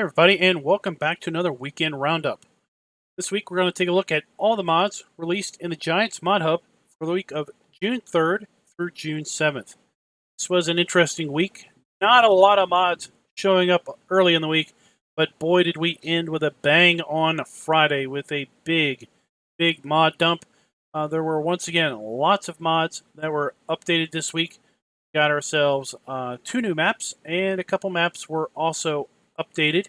Hi everybody, and welcome back to another weekend roundup. This week we're going to take a look at all the mods released in the Giants Modhub for the week of June 3rd through June 7th. This was an interesting week. Not a lot of mods showing up early in the week, but boy did we end with a bang on Friday with a big mod dump. There were once again lots of mods that were updated this week. Got ourselves 2 new maps, and a couple maps were also updated.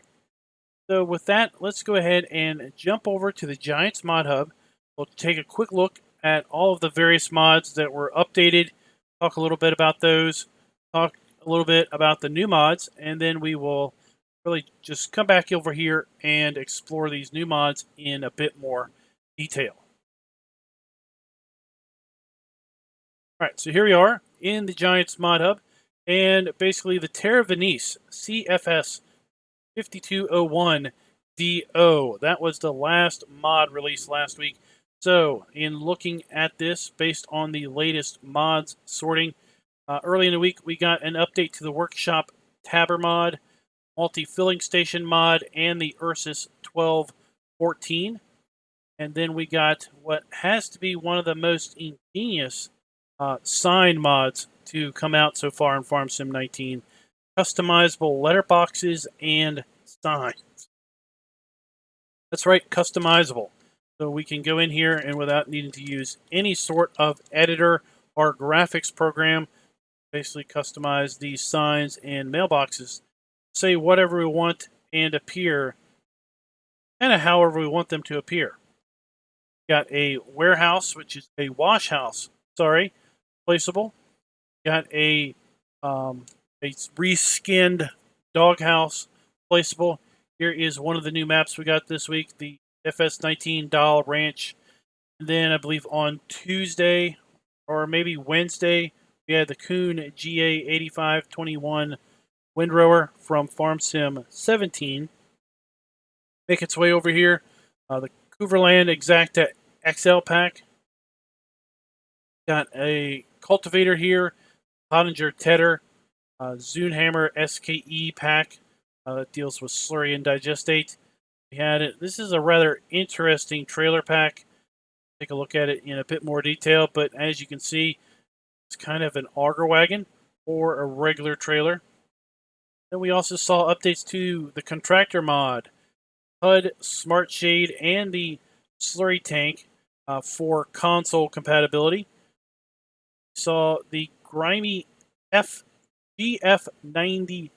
So with that, let's go ahead and jump over to the Giants Modhub. We'll take a quick look at all of the various mods that were updated, talk a little bit about those, talk a little bit about the new mods, and then we will really just come back over here and explore these new mods in a bit more detail. All right, so here we are in the Giants Modhub, and basically the Terra Venice CFS 5201 DO. That was the last mod released last week. So, in looking at this based on the latest mods sorting, early in the week we got an update to the Workshop Tabber mod, Multi-Filling Station mod, and the Ursus 1214. And then we got what has to be one of the most ingenious sign mods to come out so far in Farm Sim 19. Customizable letterboxes and signs. That's right, customizable. So we can go in here and without needing to use any sort of editor or graphics program, basically customize these signs and mailboxes. Say whatever we want and appear, kind of however we want them to appear. Got a warehouse, which is a wash house. Sorry, placeable. Got a reskinned doghouse placeable. Here is one of the new maps we got this week, the FS19 Doll Ranch. And then I believe on Tuesday or maybe Wednesday, we had the Kuhn GA 8521 windrower from Farm Sim 17 make its way over here. The Couverland Exacta XL pack. Got a cultivator here, Pöttinger Tedder, Zunhammer SKE pack that deals with slurry and digestate. We had it. This is a rather interesting trailer pack. Take a look at it in a bit more detail, but as you can see, it's kind of an auger wagon or a regular trailer. Then we also saw updates to the contractor mod, HUD, Smart Shade, and the slurry tank for console compatibility. We saw the Grimy EF FF19.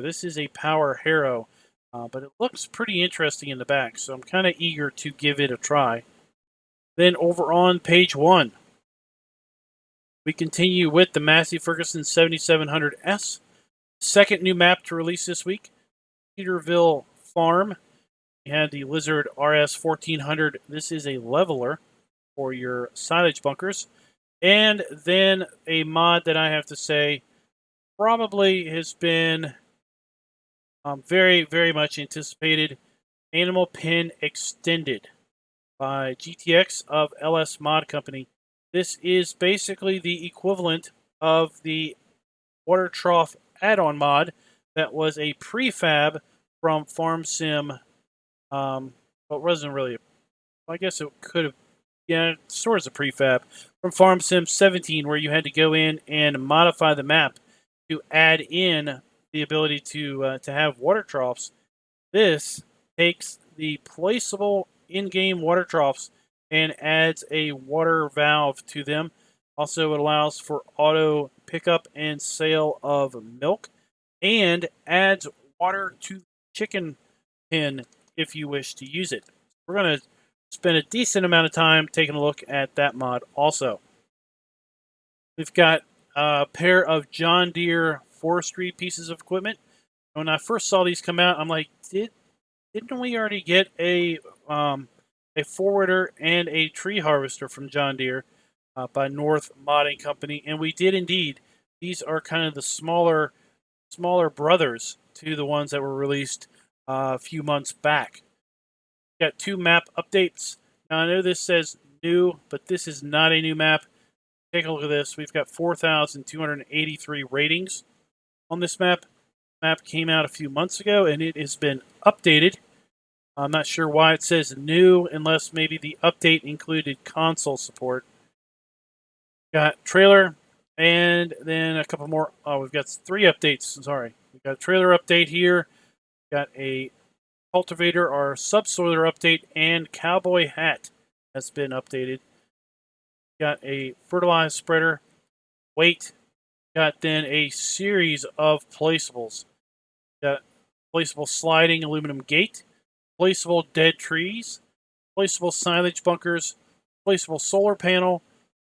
This is a power harrow, but it looks pretty interesting in the back, so I'm kind of eager to give it a try. Then over on page 1, we continue with the Massey Ferguson 7700S. Second new map to release this week, Peterville Farm. We had the Lizard RS 1400. This is a leveler for your silage bunkers. And then a mod that I have to say probably has been very much anticipated, Animal Pen Extended by GTX of LS Mod Company. This is basically the equivalent of the Water Trough add-on mod that was a prefab from Farm Sim. Well, it wasn't really, I guess it could have, yeah, sort of a prefab from Farm Sim 17, where you had to go in and modify the map to add in the ability to have water troughs. This takes the placeable in-game water troughs and adds a water valve to them. Also, it allows for auto pickup and sale of milk, and adds water to the chicken pen if you wish to use it. We're going to spend a decent amount of time taking a look at that mod also. We've got a pair of John Deere forestry pieces of equipment. When I first saw these come out, I'm like, didn't we already get a forwarder and a tree harvester from John Deere by North Modding Company? And we did indeed. These are kind of the smaller brothers to the ones that were released a few months back. Got 2 map updates. Now I know this says new, but this is not a new map. Take a look at this. We've got 4,283 ratings on this map. map came out a few months ago, and it has been updated. I'm not sure why it says new, unless maybe the update included console support. Got trailer, and then a couple more. Oh, we've got 3 updates. Sorry. We've got a trailer update here. Got a cultivator or subsoiler update, and cowboy hat has been updated. Got a fertilizer spreader, weight. Got then a series of placeables. Got placeable sliding aluminum gate, placeable dead trees, placeable silage bunkers, placeable solar panel,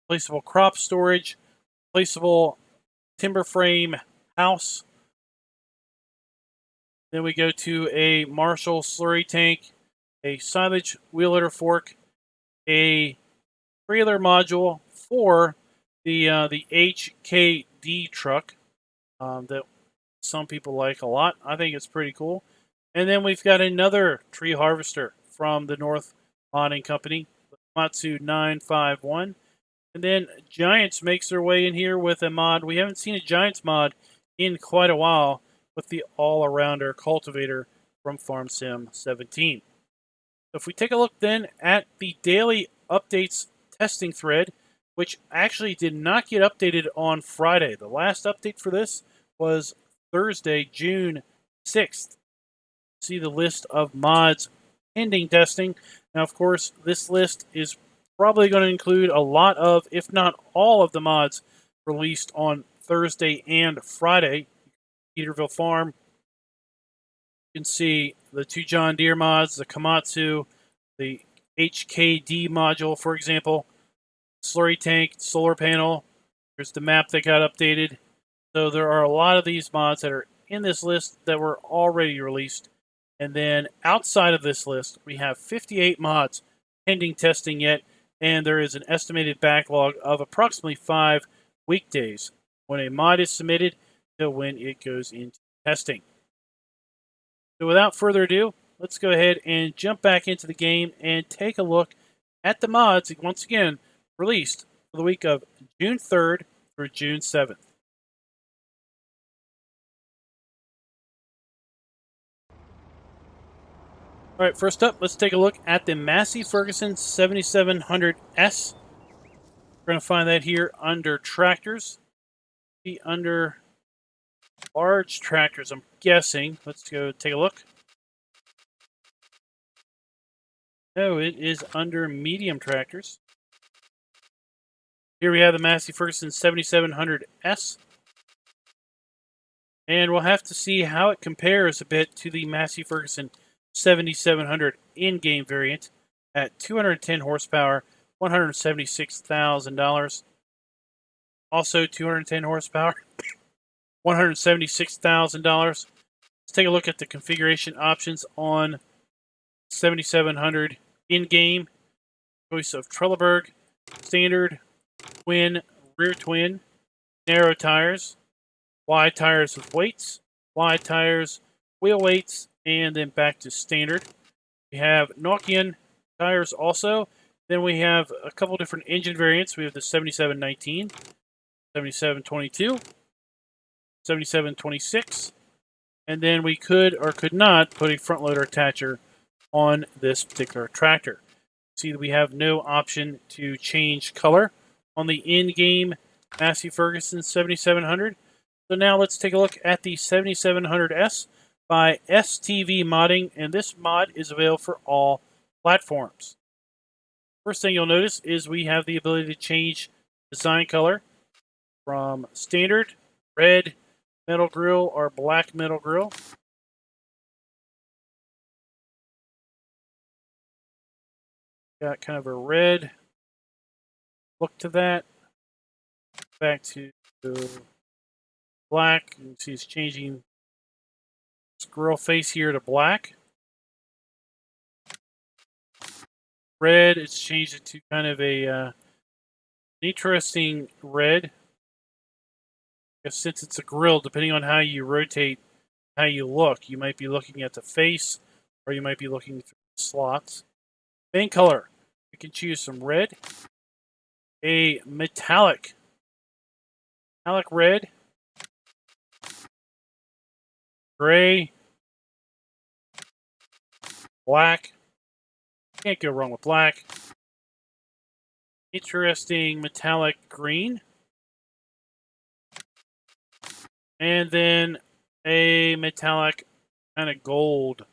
placeable crop storage, placeable timber frame house. Then we go to a Marshall slurry tank, a silage wheel loader fork, a trailer module for the HKD truck that some people like a lot. I think it's pretty cool. And then we've got another tree harvester from the North Modding Company, the Komatsu 951. And then Giants makes their way in here with a mod. We haven't seen a Giants mod in quite a while with the all-arounder cultivator from Farm Sim 17. So if we take a look then at the daily updates testing thread, which actually did not get updated on Friday. The last update for this was Thursday, June 6th. See the list of mods pending testing. Now, of course, this list is probably going to include a lot of, if not all of the mods released on Thursday and Friday. Peterville Farm. You can see the 2 John Deere mods, the Komatsu, the HKD module, for example, slurry tank, solar panel. There's the map that got updated. So there are a lot of these mods that are in this list that were already released. And then outside of this list, we have 58 mods pending testing yet, and there is an estimated backlog of approximately 5 weekdays when a mod is submitted to when it goes into testing. So without further ado, let's go ahead and jump back into the game and take a look at the mods, once again, released for the week of June 3rd through June 7th. All right, first up, let's take a look at the Massey Ferguson 7700S. We're going to find that here under tractors. Be under large tractors, I'm guessing. Let's go take a look. No, it is under medium tractors. Here we have the Massey Ferguson 7700S. And we'll have to see how it compares a bit to the Massey Ferguson 7700 in-game variant at 210 horsepower, $176,000. Also 210 horsepower, $176,000. Let's take a look at the configuration options on 7700 in-game. Choice of Trelleborg, standard, twin, rear twin, narrow tires, wide tires with weights, wide tires, wheel weights, and then back to standard. We have Nokian tires also. Then we have a couple different engine variants. We have the 7719, 7722, 7726, and then we could or could not put a front loader attacher on this particular tractor. See that we have no option to change color on the in-game Massey Ferguson 7700. So now let's take a look at the 7700S by STV Modding, and this mod is available for all platforms. First thing you'll notice is we have the ability to change design color from standard, red, metal grill, or black metal grill. Got kind of a red look to that. Back to black. You can see it's changing this grill face here to black. Red, it's changed it to kind of a interesting red. I guess since it's a grill, depending on how you rotate, how you look, you might be looking at the face or you might be looking through the slots. Paint color, you can choose some red, a metallic red, gray, black. Can't go wrong with black. Interesting metallic green. And then a metallic kind of gold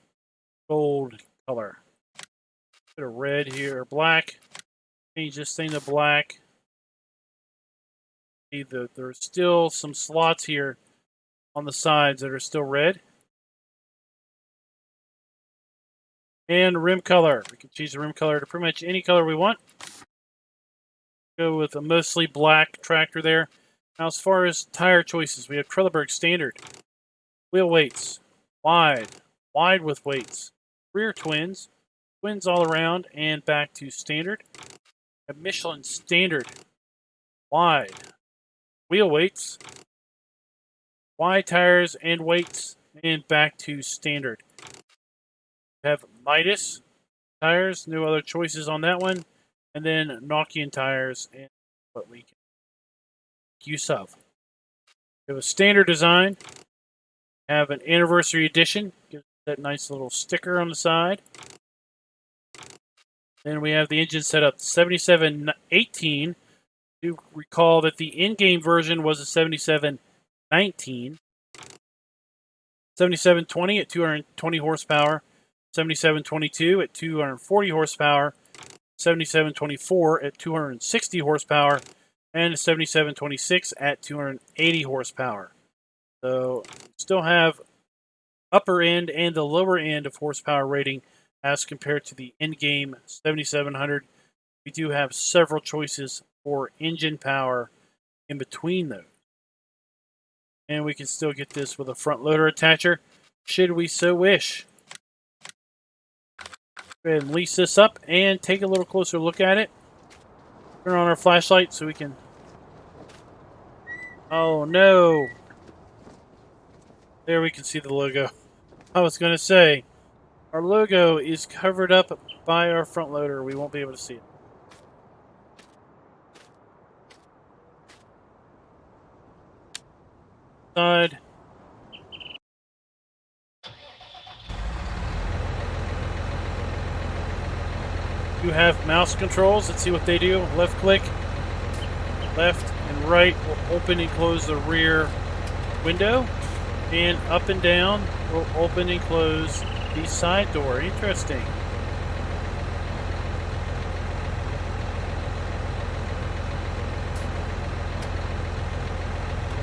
color. Bit of red here, black. Change this thing to black. See, there's still some slots here on the sides that are still red. And rim color. We can change the rim color to pretty much any color we want. Go with a mostly black tractor there. Now, as far as tire choices, we have Berg standard. Wheel weights, wide with weights. Rear twins, twins all around and back to standard. A Michelin standard, wide. Wheel weights, wide tires and weights, and back to standard. We have Midas tires, no other choices on that one. And then Nokian tires and what we can make use of. We have a standard design. Have an anniversary edition. Gives that nice little sticker on the side. Then we have the engine set up 7718. Do recall that the in-game version was a 7719. 7720 at 220 horsepower. 7722 at 240 horsepower. 7724 at 260 horsepower. And 7726 at 280 horsepower. So still have upper end and the lower end of horsepower rating as compared to the in-game 7700. We do have several choices for engine power in between those. And we can still get this with a front loader attacher, should we so wish. Go ahead and lease this up and take a little closer look at it. Turn on our flashlight so we can... Oh no! There we can see the logo. I was going to say, our logo is covered up by our front loader. We won't be able to see it. Side. You have mouse controls. Let's see what they do. Left click, left and right will open and close the rear window. And up and down will open and close the side door. Interesting.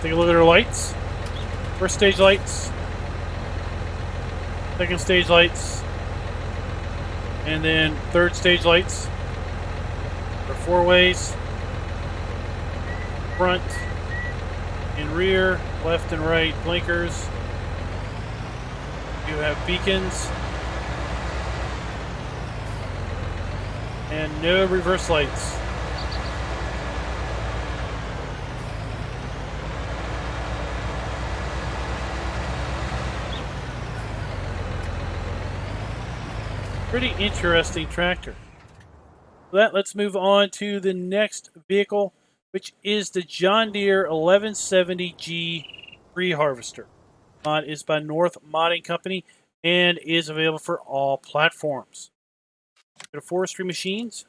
Take a look at our lights. First stage lights. Second stage lights. And then third stage lights. For four ways. Front and rear, left and right blinkers. You have beacons. And no reverse lights. Pretty interesting tractor. Let's move on to the next vehicle, which is the John Deere 1170G tree harvester. Mod is by North Modding Company and is available for all platforms. Go to Forestry Machines.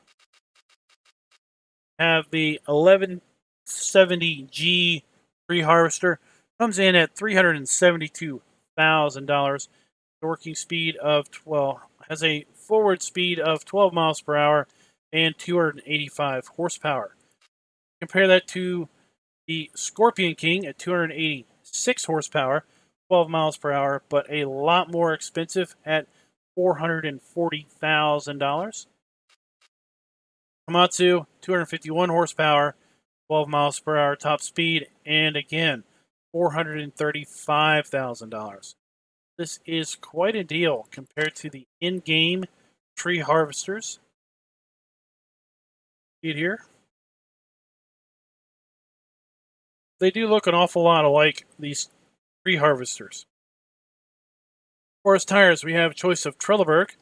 Have the 1170G tree harvester. Comes in at $372,000. Working speed of has a forward speed of 12 miles per hour and 285 horsepower. Compare that to the Scorpion King at 286 horsepower, 12 miles per hour, but a lot more expensive at $440,000. Komatsu, 251 horsepower, 12 miles per hour top speed, and again, $435,000. This is quite a deal compared to the in-game tree harvesters. See it here? They do look an awful lot alike, these tree harvesters. As far as tires, we have a choice of Berg,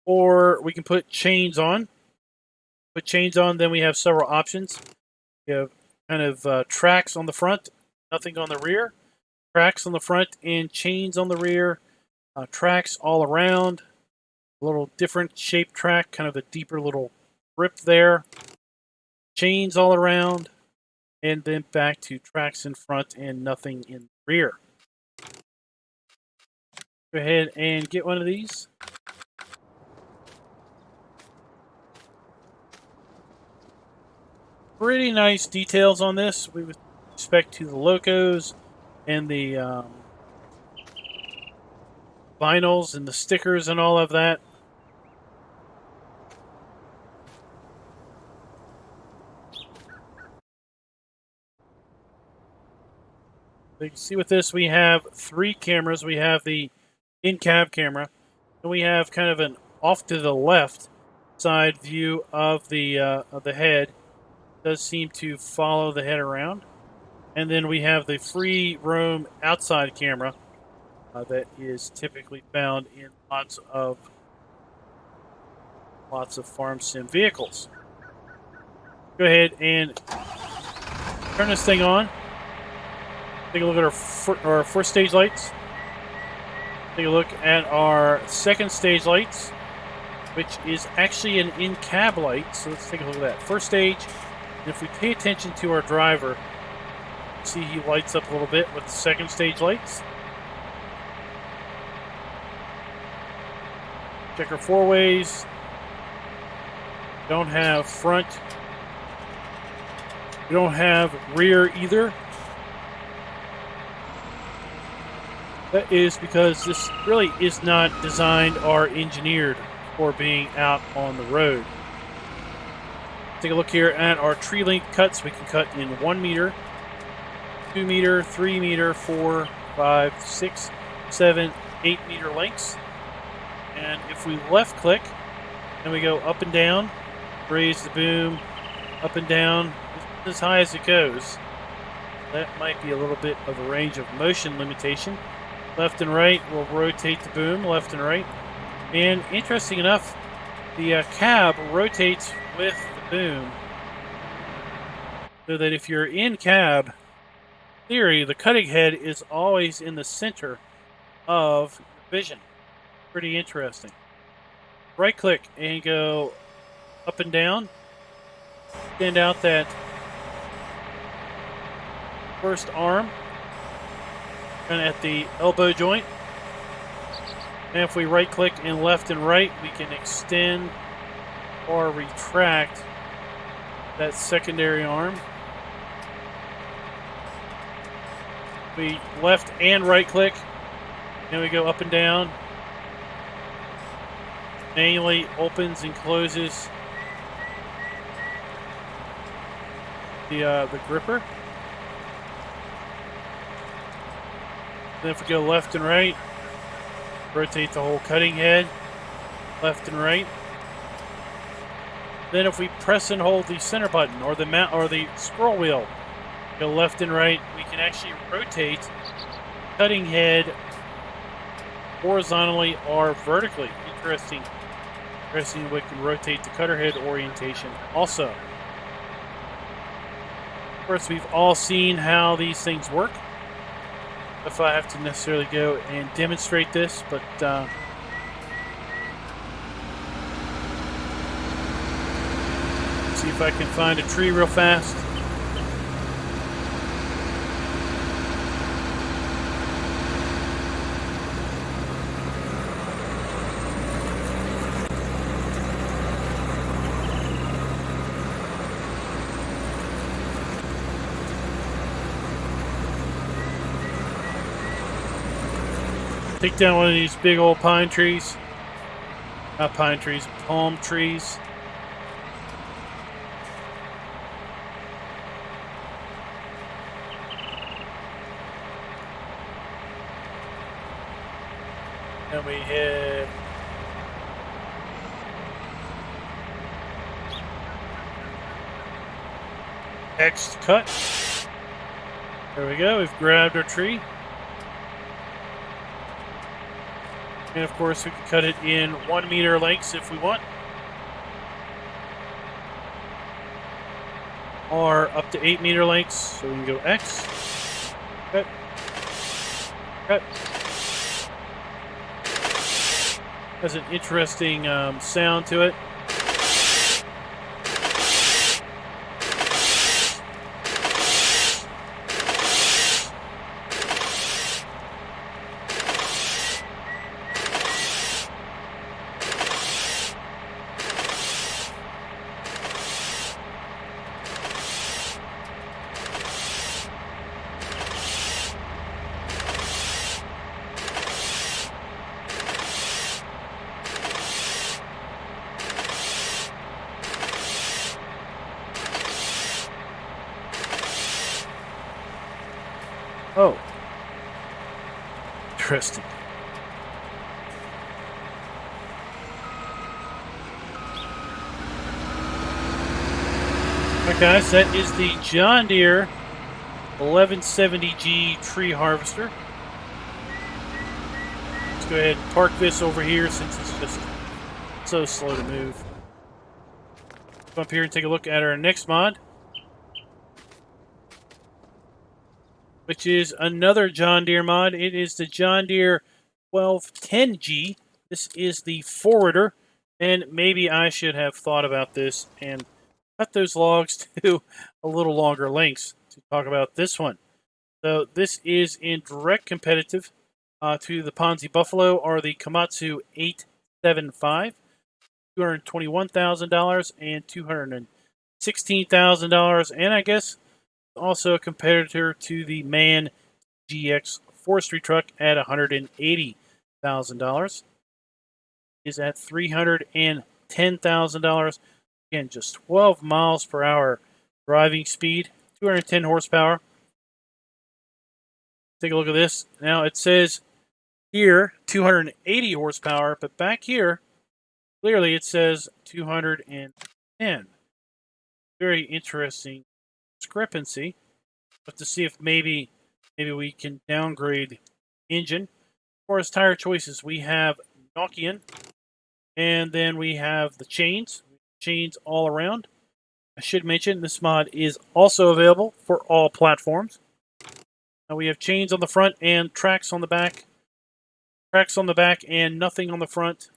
or we can put chains on. Put chains on, then we have several options. We have kind of tracks on the front, nothing on the rear. tracks on the front and chains on the rear, tracks all around, a little different shaped track, kind of a deeper little grip there, chains all around, and then back to tracks in front and nothing in the rear. Go ahead and get one of these. Pretty nice details on this with respect to the locos and the vinyls and the stickers and all of that. So you can see with this we have 3 cameras. We have the in-cab camera, and we have kind of an off to the left side view of the head. It does seem to follow the head around. And then we have the free roam outside camera that is typically found in lots of farm sim vehicles. Go ahead and turn this thing on. Take a look at our first stage lights. Take a look at our second stage lights, which is actually an in-cab light. So let's take a look at that. First stage, and if we pay attention to our driver, see he lights up a little bit with the second stage lights. Check our 4-ways. Don't have front. We don't have rear either. That is because this really is not designed or engineered for being out on the road. Take a look here at our tree length cuts. We can cut in 1 meter, 2 meter, 3 meter, 4, 5, 6, 7, 8 meter lengths. And if we left click and we go up and down, raise the boom, up and down, as high as it goes. That might be a little bit of a range of motion limitation. Left and right, we'll rotate the boom left and right. And interesting enough, the cab rotates with the boom. So that if you're in cab, in theory, the cutting head is always in the center of your vision. Pretty interesting. Right click and go up and down. Extend out that first arm. And at the elbow joint. And if we right click and left and right, we can extend or retract that secondary arm. We left and right click, and we go up and down. Manually opens and closes the gripper. Then if we go left and right, rotate the whole cutting head, left and right. Then if we press and hold the center button or the mount or the scroll wheel, go left and right, we can actually rotate cutting head horizontally or vertically. Interesting. We can rotate the cutter head orientation also. Of course, we've all seen how these things work. If I have to necessarily go and demonstrate this, but see if I can find a tree real fast. Take down one of these big old pine trees. Not pine trees, palm trees. And we hit X cut. There we go, we've grabbed our tree. And of course, we can cut it in 1 meter lengths if we want. Or up to 8 meter lengths. So we can go X. Cut. Cut. Has an interesting sound to it. Oh, interesting. Alright guys, that is the John Deere 1170G tree harvester. Let's go ahead and park this over here since it's just so slow to move. Come up here and take a look at our next mod, which is another John Deere mod. It is the John Deere 1210G. This is the forwarder, and maybe I should have thought about this and cut those logs to a little longer lengths to talk about this one. So this is in direct competitive to the Ponzi Buffalo or the Komatsu 875, $221,000 and $216,000, and I guess also a competitor to the Man GX forestry truck at $180,000. Is at $310,000. Again, just 12 miles per hour driving speed, 210 horsepower. Take a look at this. Now it says here 280 horsepower, but back here clearly it says 210. Very interesting discrepancy. But to see if maybe we can downgrade engine. As far as tire choices, we have Nokian, and then we have the chains all around. I should mention this mod is also available for all platforms. Now we have chains on the front and tracks on the back. Tracks on the back and nothing on the front.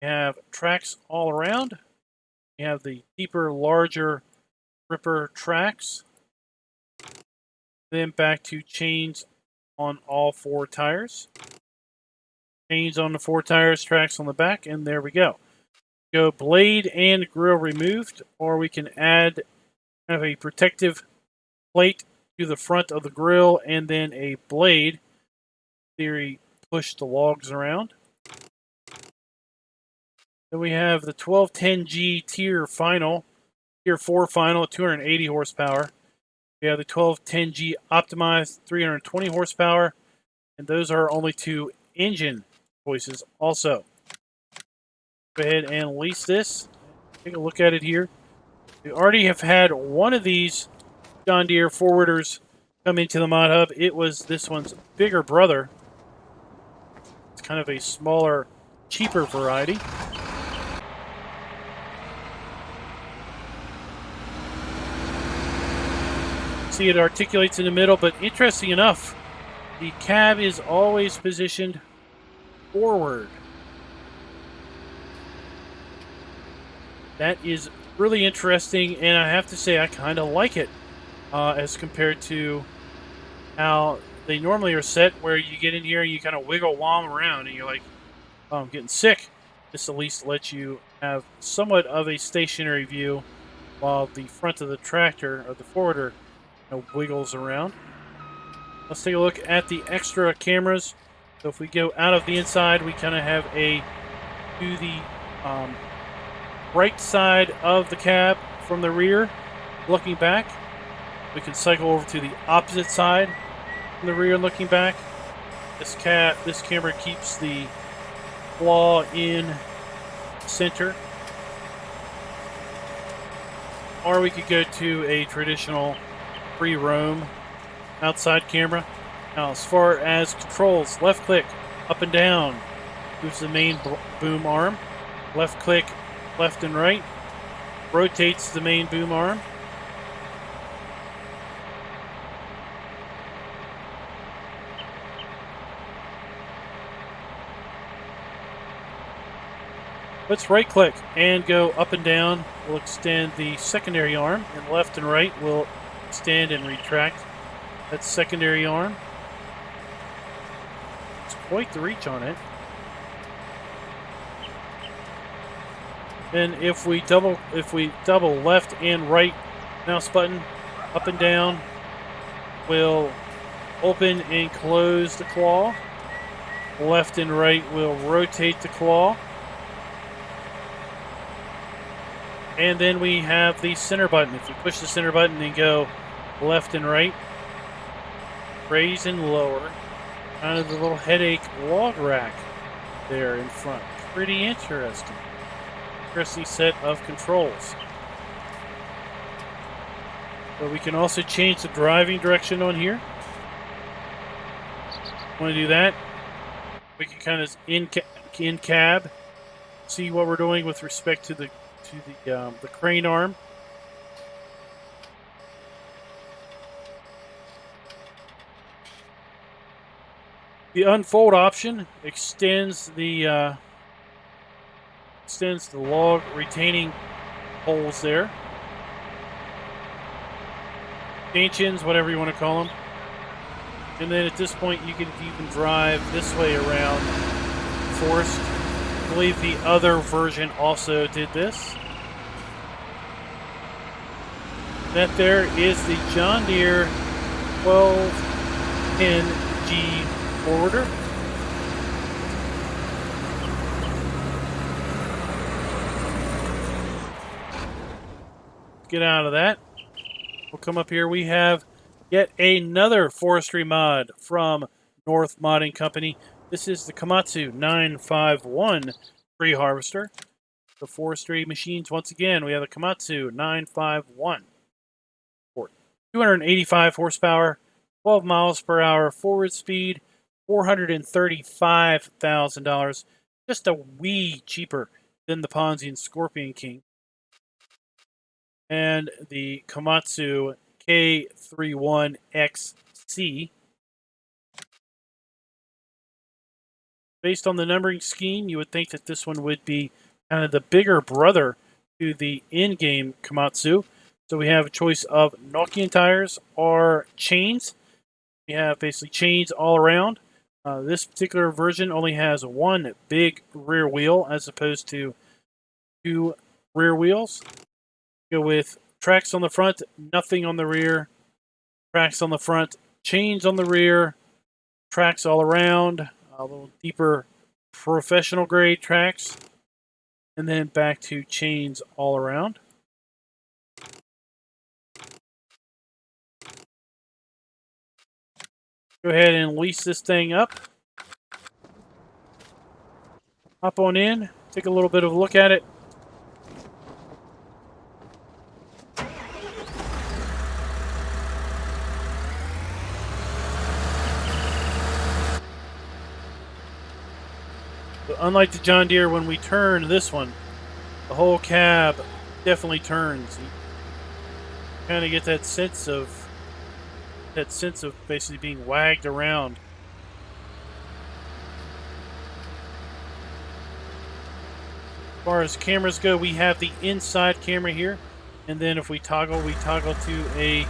We have tracks all around. We have the deeper, larger ripper tracks. Then back to chains on all four tires. Chains on the four tires, tracks on the back, and there we go. Go blade and grill removed, or we can add kind of a protective plate to the front of the grill and then a blade. In theory, push the logs around. Then we have the 1210G Tier 4 final, 280 horsepower. We have the 1210G Optimized, 320 horsepower, and those are only two engine choices also. Go ahead and lease this. Take a look at it here. We already have had one of these John Deere forwarders come into the Mod Hub. It was this one's bigger brother. It's kind of a smaller, cheaper variety. See, it articulates in the middle, but interesting enough, the cab is always positioned forward. That is really interesting, and I have to say I kind of like it as compared to how they normally are set, where you get in here and you kind of wiggle wom around and you're like, oh, I'm getting sick. This at least lets you have somewhat of a stationary view while the front of the tractor or the forwarder wiggles around. Let's take a look at the extra cameras. So if we go out of the inside, we kind of have a to the right side of the cab from the rear, looking back. We can cycle over to the opposite side from the rear, looking back. This camera keeps the claw in center. Or we could go to a traditional free roam outside camera. Now, as far as controls, left click up and down moves the main boom arm. Left click left and right rotates the main boom arm. Let's right click and go up and down. We'll extend the secondary arm, and left and right will extend and retract that secondary arm. It's quite the reach on it. Then if we double left and right mouse button, up and down, we'll open and close the claw. Left and right will rotate the claw. And then we have the center button. If we push the center button and go left and right, raise and lower, kind of the little headache log rack there in front. Pretty interesting. Interesting set of controls. So we can also change the driving direction on here. Want to do that? We can kind of in cab see what we're doing with respect to the crane arm. The unfold option extends the log retaining holes there. Stanchions, whatever you want to call them. And then at this point, you can even drive this way around forest. I believe the other version also did this. That there is the John Deere 1210G forwarder. Get out of that. We'll come up here. We have yet another forestry mod from North Modding Company. This is the Komatsu 951 tree harvester. The forestry machines, once again, we have the Komatsu 951. 285 horsepower, 12 miles per hour forward speed, $435,000. Just a wee cheaper than the Ponzi Scorpion King. And the Komatsu K31XC. Based on the numbering scheme, you would think that this one would be kind of the bigger brother to the in-game Komatsu. So we have a choice of Nokian tires or chains. We have basically chains all around. This particular version only has one big rear wheel as opposed to two rear wheels. Go with tracks on the front, nothing on the rear. Tracks on the front, chains on the rear. Tracks all around. A little deeper professional grade tracks. And then back to chains all around. Go ahead and lease this thing up. Hop on in, take a little bit of a look at it. But unlike the John Deere, when we turn this one, the whole cab definitely turns. You kind of get that sense of basically being wagged around. As far as cameras go, we have the inside camera here, and then if we toggle to a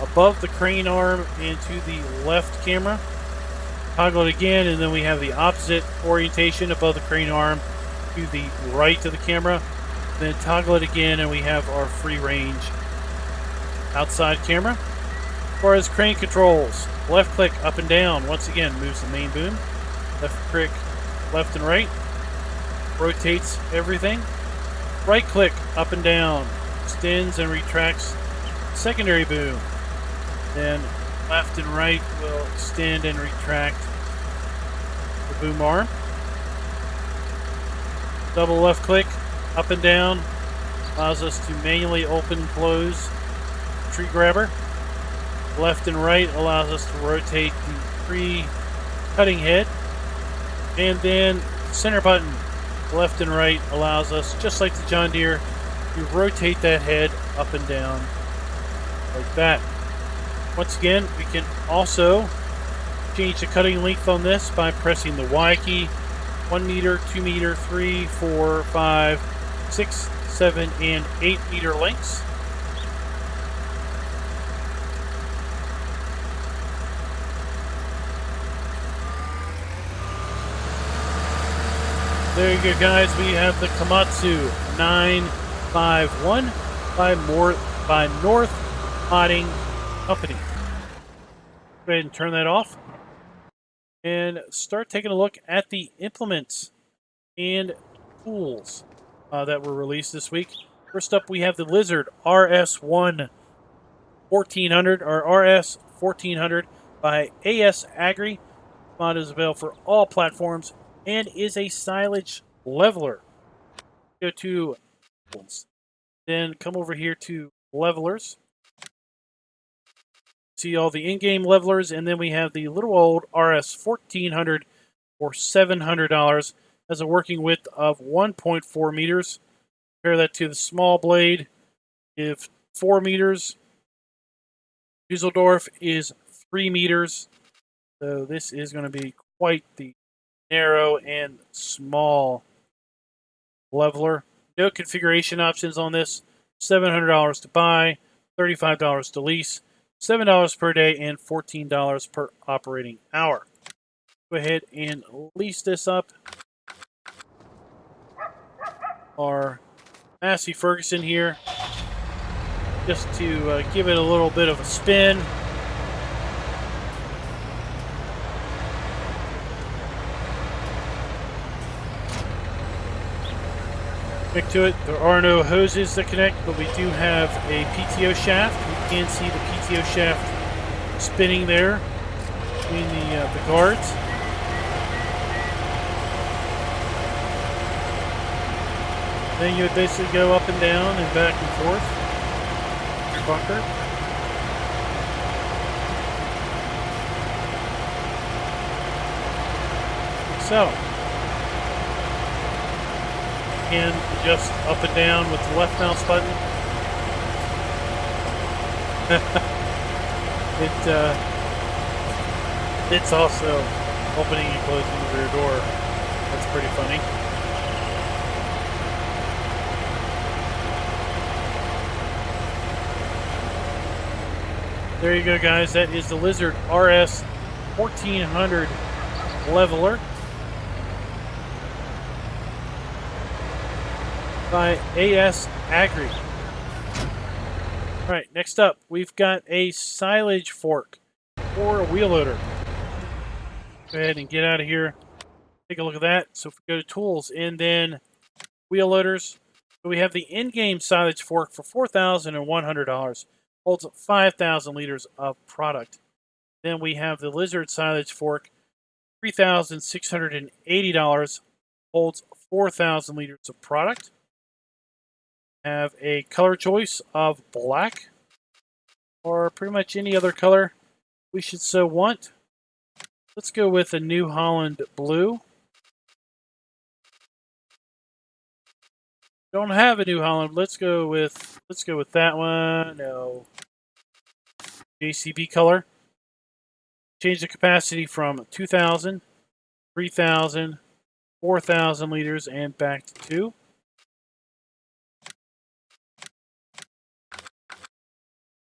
above the crane arm and to the left camera. Toggle it again, and then we have the opposite orientation above the crane arm to the right of the camera. Then toggle it again, and we have our free range outside camera. As far as crane controls, left click up and down, once again moves the main boom. Left click left and right, rotates everything. Right click up and down, extends and retracts secondary boom. Then left and right will extend and retract the boom arm. Double left click up and down allows us to manually open and close the tree grabber. Left and right allows us to rotate the tree cutting head. And then center button, left and right, allows us, just like the John Deere, to rotate that head up and down like that. Once again, we can also change the cutting length on this by pressing the Y key 1 meter, 2 meter, 3, 4, 5, 6, 7, and 8 meter lengths. There you go, guys. We have the Komatsu 951 by North Modding Company. Go ahead and turn that off and start taking a look at the implements and tools that were released this week. First up, we have the Lizard RS1 1400 or RS 1400 by AS Agri. Mod is available for all platforms and is a silage leveler. Go to tools, then come over here to levelers. See all the in-game levelers, and then we have the little old RS 1400 for $700. Has a working width of 1.4 meters. Compare that to the small blade, if 4 meters. Dusseldorf is 3 meters. So this is going to be quite the narrow and small leveler. No configuration options on this. $700 to buy, $35 to lease, $7 per day, and $14 per operating hour. Go ahead and lease this up. Our Massey Ferguson here, just to give it a little bit of a spin. Connect to it. There are no hoses that connect, but we do have a PTO shaft. You can see the PTO shaft spinning there between the guards. Then you would basically go up and down and back and forth. Your bunker. Like so. And just up and down with the left mouse button. It's also opening and closing the rear door. That's pretty funny. There you go, guys. That is the Lizard RS 1400 leveler by AS Agri. All right, next up, we've got a silage fork or a wheel loader. Go ahead and get out of here. Take a look at that. So if we go to tools and then wheel loaders, we have the in-game silage fork for $4,100. Holds 5,000 liters of product. Then we have the Lizard silage fork, $3,680. Holds 4,000 liters of product. Have a color choice of black or pretty much any other color we should so want. Let's go with a New Holland blue. Don't have a New Holland. Let's go with that one. No. JCB color. Change the capacity from 2,000, 3,000, 4,000 liters and back to 2.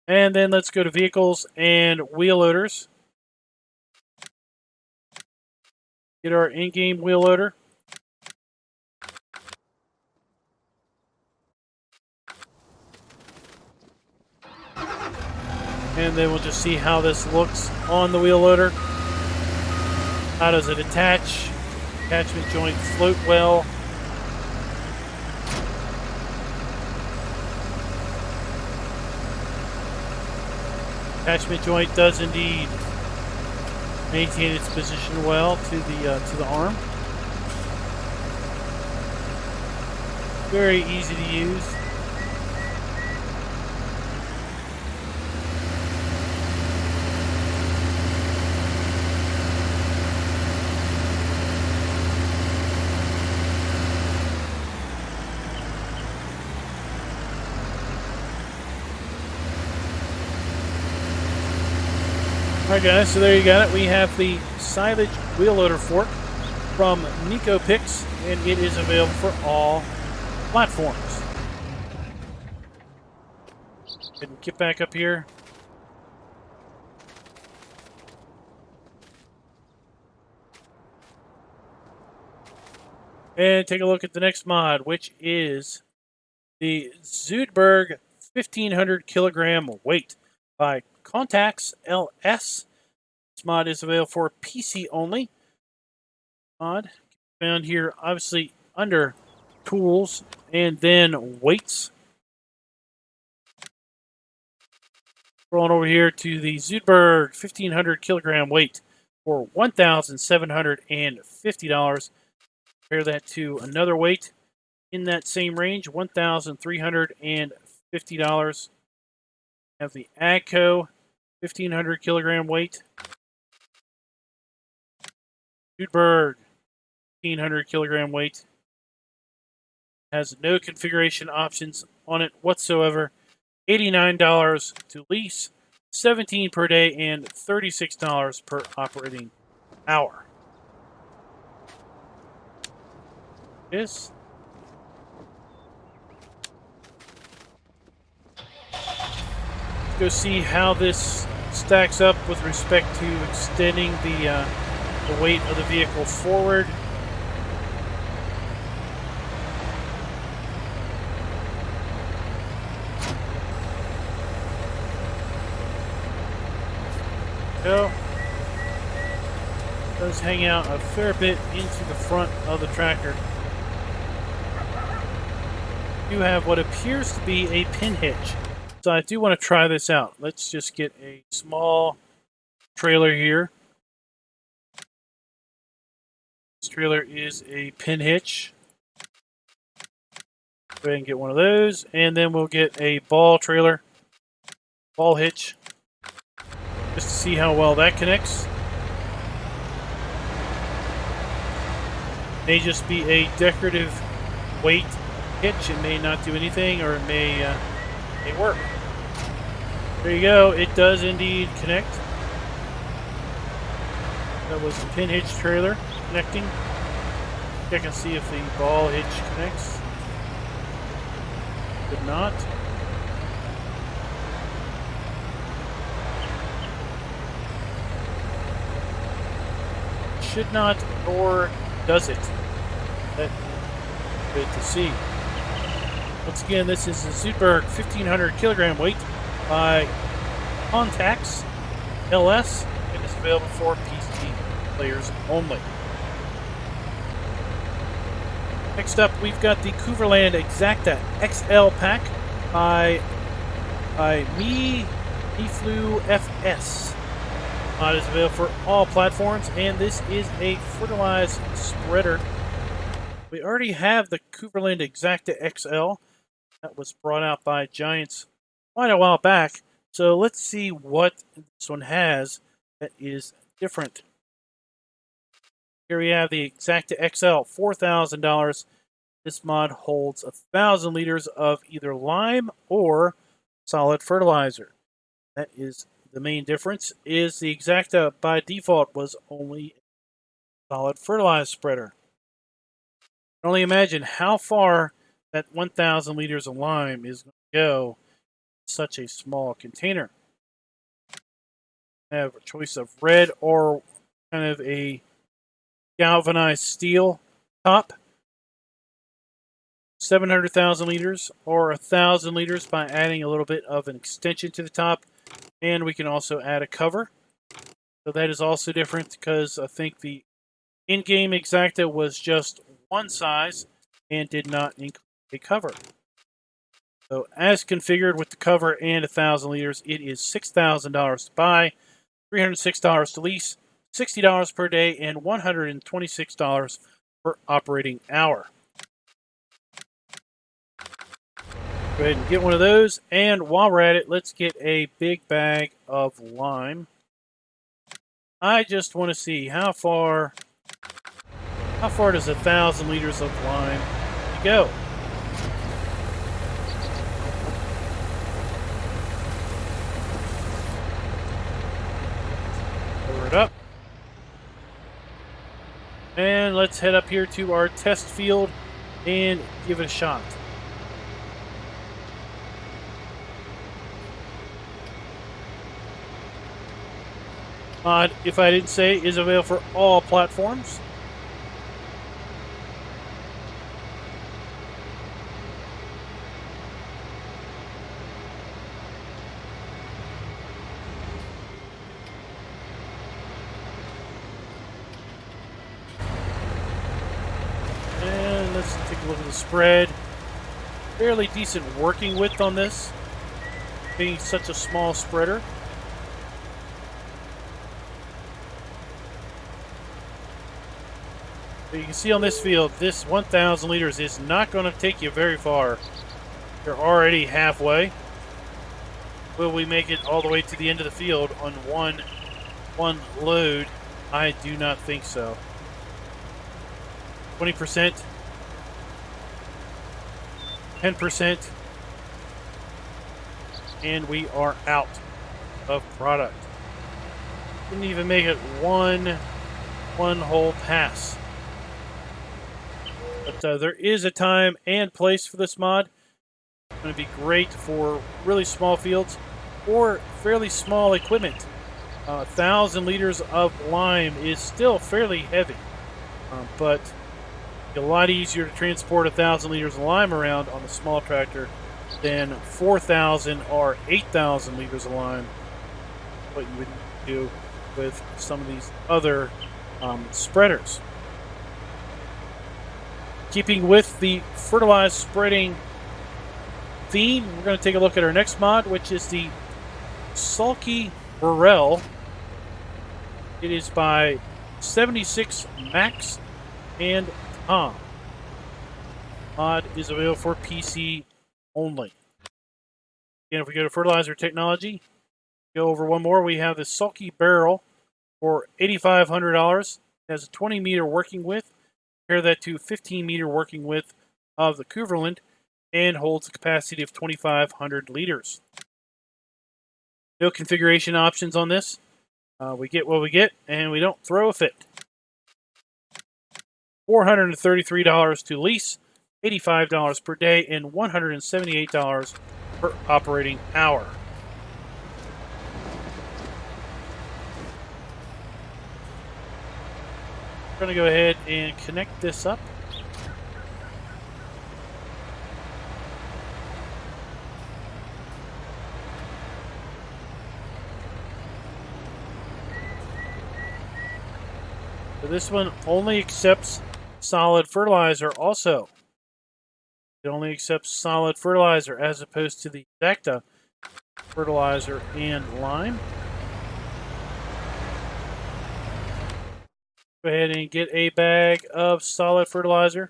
And then let's go to vehicles and wheel loaders. Get our in-game wheel loader. And then we'll just see how this looks on the wheel loader. How does it attach? Attachment joint float well. Attachment joint does indeed maintain its position well to the arm. Very easy to use. Alright guys, so there you got it. We have the silage wheel loader fork from Nico Picks, and it is available for all platforms. And get back up here. And take a look at the next mod, which is the Zoot Berg 1500 kilogram weight by Contacts LS. This mod is available for PC only. Mod found here, obviously, under tools and then weights. Rolling over here to the Zoot Berg 1500 kilogram weight for $1,750. Compare that to another weight in that same range, $1,350. Have the AGCO 1500 kilogram weight. Zoot Berg 1500 kilogram weight. Has no configuration options on it whatsoever. $89 to lease, $17 per day, and $36 per operating hour. This. Let's go see how this stacks up with respect to extending the weight of the vehicle forward. Go. Does hang out a fair bit into the front of the tractor. You have what appears to be a pin hitch. So I do want to try this out. Let's just get a small trailer here. This trailer is a pin hitch. Go ahead and get one of those. And then we'll get a ball trailer, ball hitch, just to see how well that connects. May just be a decorative weight hitch. It may not do anything, or it may work. There you go. It does indeed connect. That was the pin hitch trailer connecting. Check and see if the ball hitch connects. Did not. Should not, nor does it. That's good to see. Once again, this is the Zoot Berg 1500 kilogram weight by Contacts LS, and it's available for PC players only. Next up, we've got the Couverland Exacta XL pack by Flu FS. Mod is available for all platforms, and this is a fertilizer spreader. We already have the Couverland Exacta XL that was brought out by Giants quite a while back. So let's see what this one has that is different. Here we have the Exacta XL, $4,000. This mod holds 1,000 liters of either lime or solid fertilizer. That is the main difference. Is the Exacta by default was only a solid fertilizer spreader. I can only imagine how far that 1,000 liters of lime is going to go in such a small container. I have a choice of red or kind of a galvanized steel top. 700,000 liters or 1,000 liters by adding a little bit of an extension to the top. And we can also add a cover. So that is also different because I think the in-game Exacta was just one size and did not include a cover. So as configured with the cover and 1,000 liters, it is $6,000 to buy, $306 to lease, $60 per day, and $126 per operating hour. Go ahead and get one of those, and while we're at it, let's get a big bag of lime. I just want to see how far does 1,000 liters of lime go. Cover it up. And let's head up here to our test field and give it a shot. Mod, if I didn't say, is available for all platforms. And let's take a look at the spread. Fairly decent working width on this, being such a small spreader. You can see on this field, this 1,000 liters is not going to take you very far. You're already halfway. Will we make it all the way to the end of the field on one load? I do not think so. 20%, 10%, and we are out of product. Didn't even make it one whole pass. But there is a time and place for this mod. It's going to be great for really small fields or fairly small equipment. 1,000 liters of lime is still fairly heavy, but a lot easier to transport 1,000 liters of lime around on a small tractor than 4,000 or 8,000 liters of lime, what you would do with some of these other spreaders. Keeping with the fertilized spreading theme, we're going to take a look at our next mod, which is the Sulky Burell. It is by 76 Max and Tom. Mod is available for PC only. Again, if we go to Fertilizer Technology, go over one more, we have the Sulky Burell for $8,500. It has a 20 meter working width. Compare that to 15 meter working width of the Kuhn and holds a capacity of 2,500 liters. No configuration options on this. We get what we get, and we don't throw a fit. $433 to lease, $85 per day, and $178 per operating hour. We're going to go ahead and connect this up. So this one only accepts solid fertilizer also. It only accepts solid fertilizer as opposed to the Exacta fertilizer and lime. Go ahead and get a bag of solid fertilizer.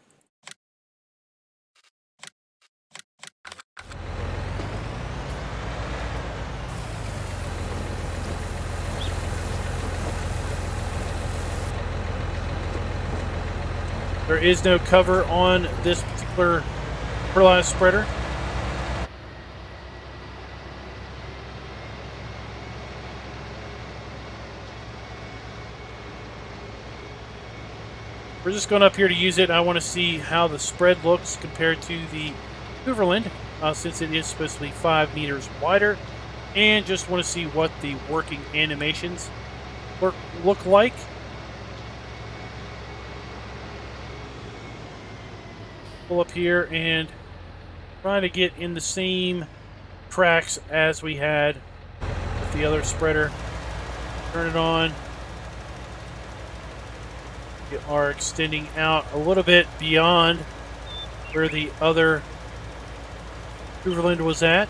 There is no cover on this particular fertilizer spreader. We're just going up here to use it. I want to see how the spread looks compared to the Kuhn, since it is supposed to be 5 meters wider, and just want to see what the working animations look like. Pull up here and try to get in the same tracks as we had with the other spreader. Turn it on. We are extending out a little bit beyond where the other Kuhn was at.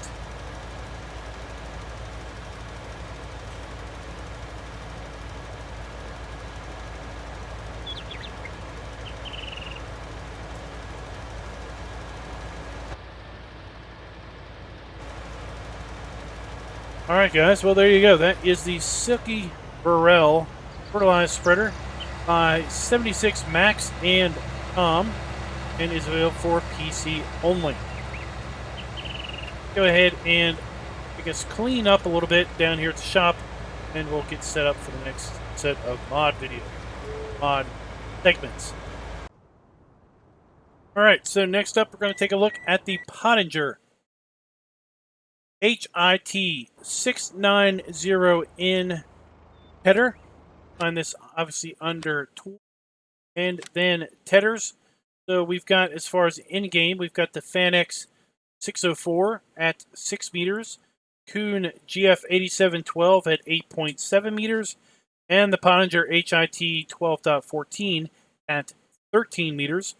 Alright guys, well there you go. That is the Sulky Burell fertilizer spreader by 76 Max and Tom, and is available for PC only. Go ahead and, I guess, clean up a little bit down here at the shop, and we'll get set up for the next set of mod segments. All right, so next up, we're going to take a look at the Pöttinger HIT 690N header. Find this obviously under tool and then tethers. So we've got, as far as in-game, we've got the FANX 604 at 6 meters, Kuhn GA 8712 at 8.7 meters, and the Pöttinger HIT 12.14 at 13 meters.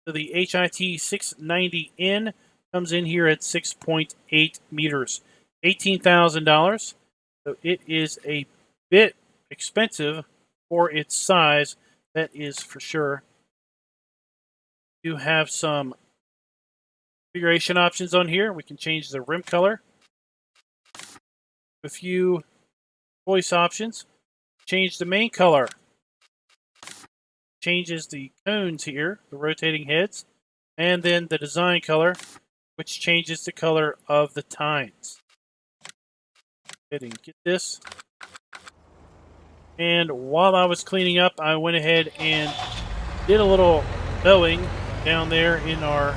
So the HIT 690N comes in here at 6.8 meters, $18,000. So it is a bit expensive for its size, that is for sure. You have some configuration options on here. We can change the rim color. A few voice options. Change the main color. Changes the cones here, the rotating heads, and then the design color, which changes the color of the tines. Go ahead and get this. And while I was cleaning up, I went ahead and did a little mowing down there in our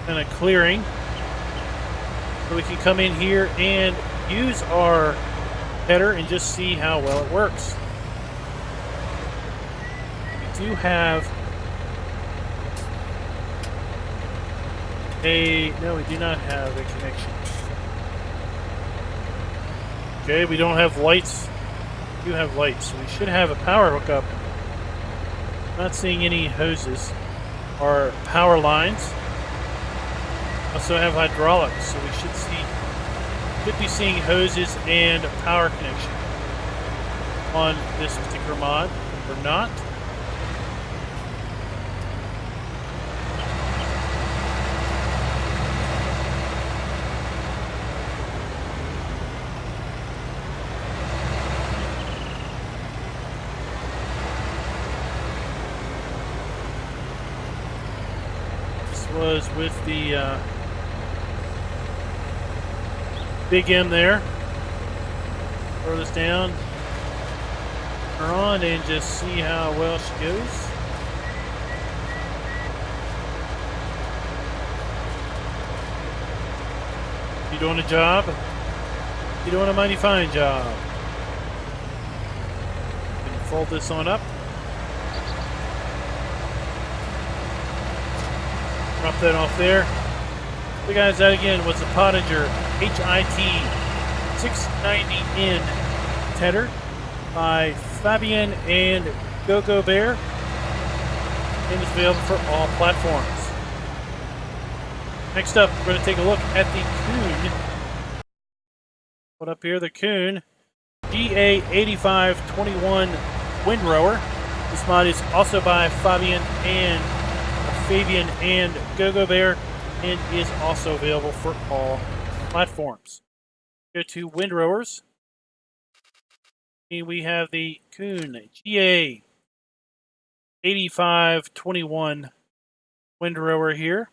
kind of clearing. So we can come in here and use our header and just see how well it works. We do have no, we do not have a connection. Okay, we don't have lights. We do have lights, so we should have a power hookup. Not seeing any hoses or power lines. Also have hydraulics, so we should be seeing hoses and a power connection on this particular mod, or not. Was with the Big M there. Throw this down, turn her on, and just see how well she goes. You're doing a job. You're doing a mighty fine job. You can fold this on up. Drop that off there. So guys, that again was the Pöttinger HIT 690N tedder by Fabian and Go Bear, and it's available for all platforms. Next up, we're going to take a look at the Kuhn. Put up here, the Kuhn GA 8521 windrower. This mod is also by Fabian and Go Bear, and is also available for all platforms. Go to windrowers. And we have the Kuhn GA 8521 windrower here.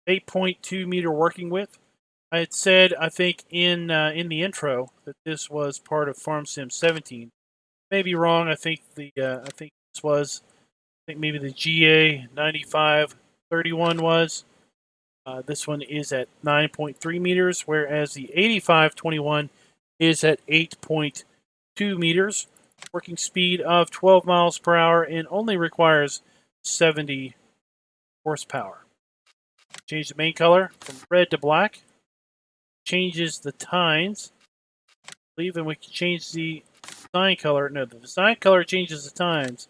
8.2 meter working width. I had said, I think in the intro, that this was part of Farm Sim 17. Maybe wrong. I think this was. I think maybe the GA 9531 was. This one is at 9.3 meters, whereas the 8521 is at 8.2 meters. Working speed of 12 miles per hour and only requires 70 horsepower. Change the main color from red to black. Changes the tines. I believe, and we can change the design color. No, the design color changes the tines.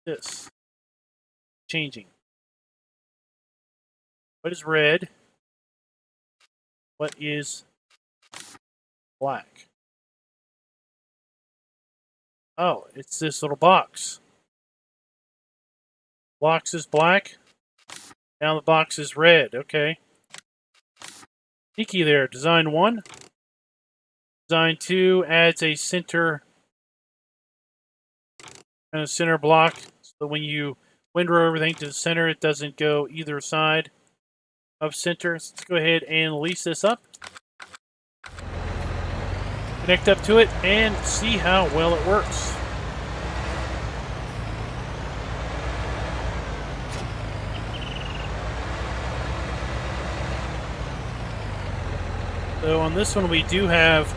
This changing. What is red? What is black? Oh, it's this little box. Box is black. Now the box is red. Okay. Sneaky there. Design 1. Design 2 adds a center block. So when you windrow everything to the center, it doesn't go either side of center. So let's go ahead and lease this up. Connect up to it and see how well it works. So on this one we do have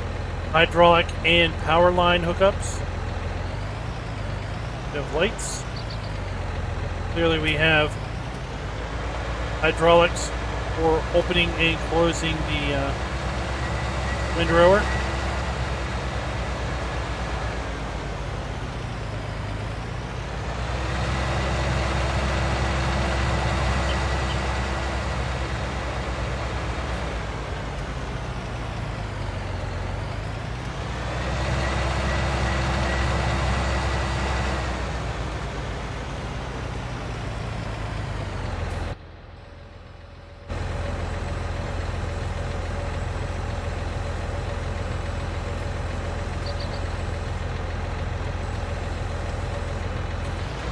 hydraulic and power line hookups. We have lights. Clearly we have hydraulics for opening and closing the windrower.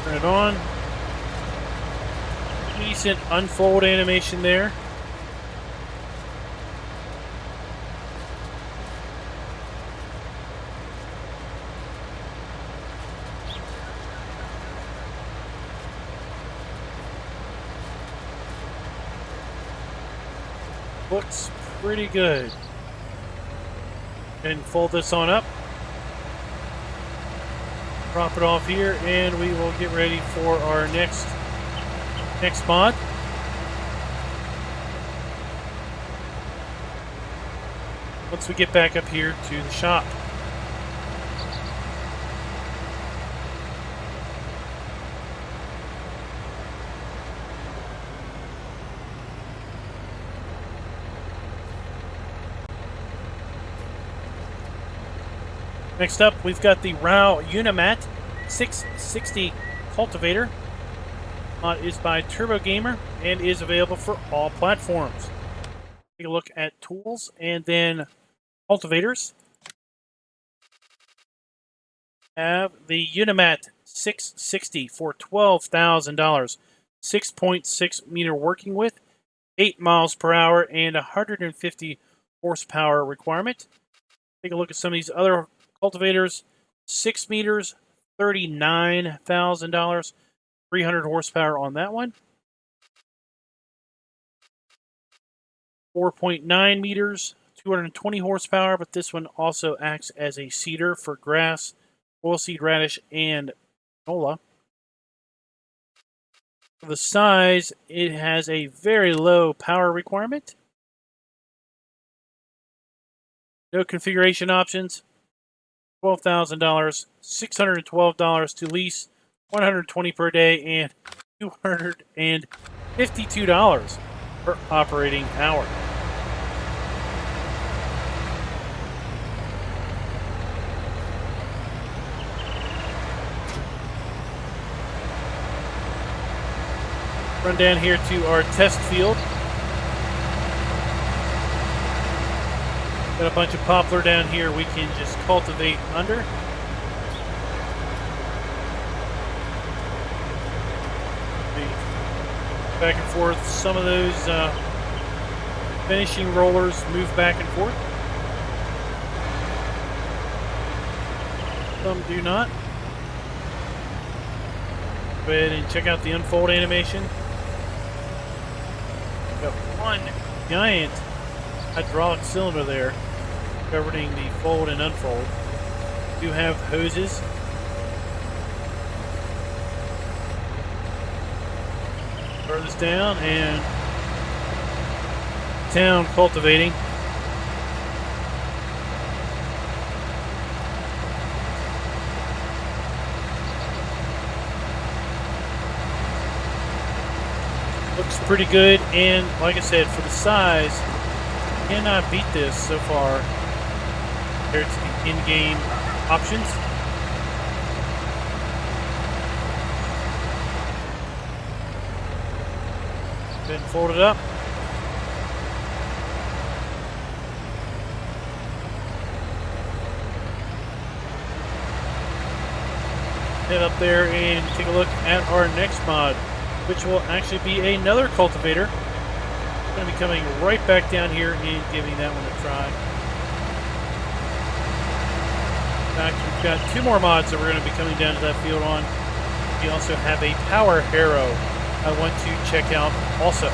Turn it on. Decent unfold animation there. Looks pretty good. And fold this on up. Drop it off here, and we will get ready for our next mod. Once we get back up here to the shop. Next up, we've got the Roundup Unimat 660 Cultivator. Is by Turbo Gamer and is available for all platforms. Take a look at tools and then cultivators. Have the Unimat 660 for $12,000. 6.6 meter working width, 8 miles per hour, and 150 horsepower requirement. Take a look at some of these other cultivators. 6 meters, $39,000. 300 horsepower on that one. 4.9 meters, 220 horsepower, but this one also acts as a seeder for grass, oilseed radish, and canola. For the size, it has a very low power requirement. No configuration options. $12,000, $612 to lease, $120 per day, and $252 per operating hour. Run down here to our test field. Got a bunch of poplar down here we can just cultivate under. Back and forth. Some of those finishing rollers move back and forth. Some do not. Go ahead and check out the unfold animation. Got one giant hydraulic cylinder there governing the fold and unfold. We do have hoses. Throw this down and town cultivating. Looks pretty good, and like I said, for the size, cannot beat this so far compared to the in-game options. Then fold it up. Head up there and take a look at our next mod, which will actually be another cultivator. I'm going to be coming right back down here and giving that one a try. In fact, we've got 2 more mods that we're going to be coming down to that field on. We also have a power harrow I want to check out also.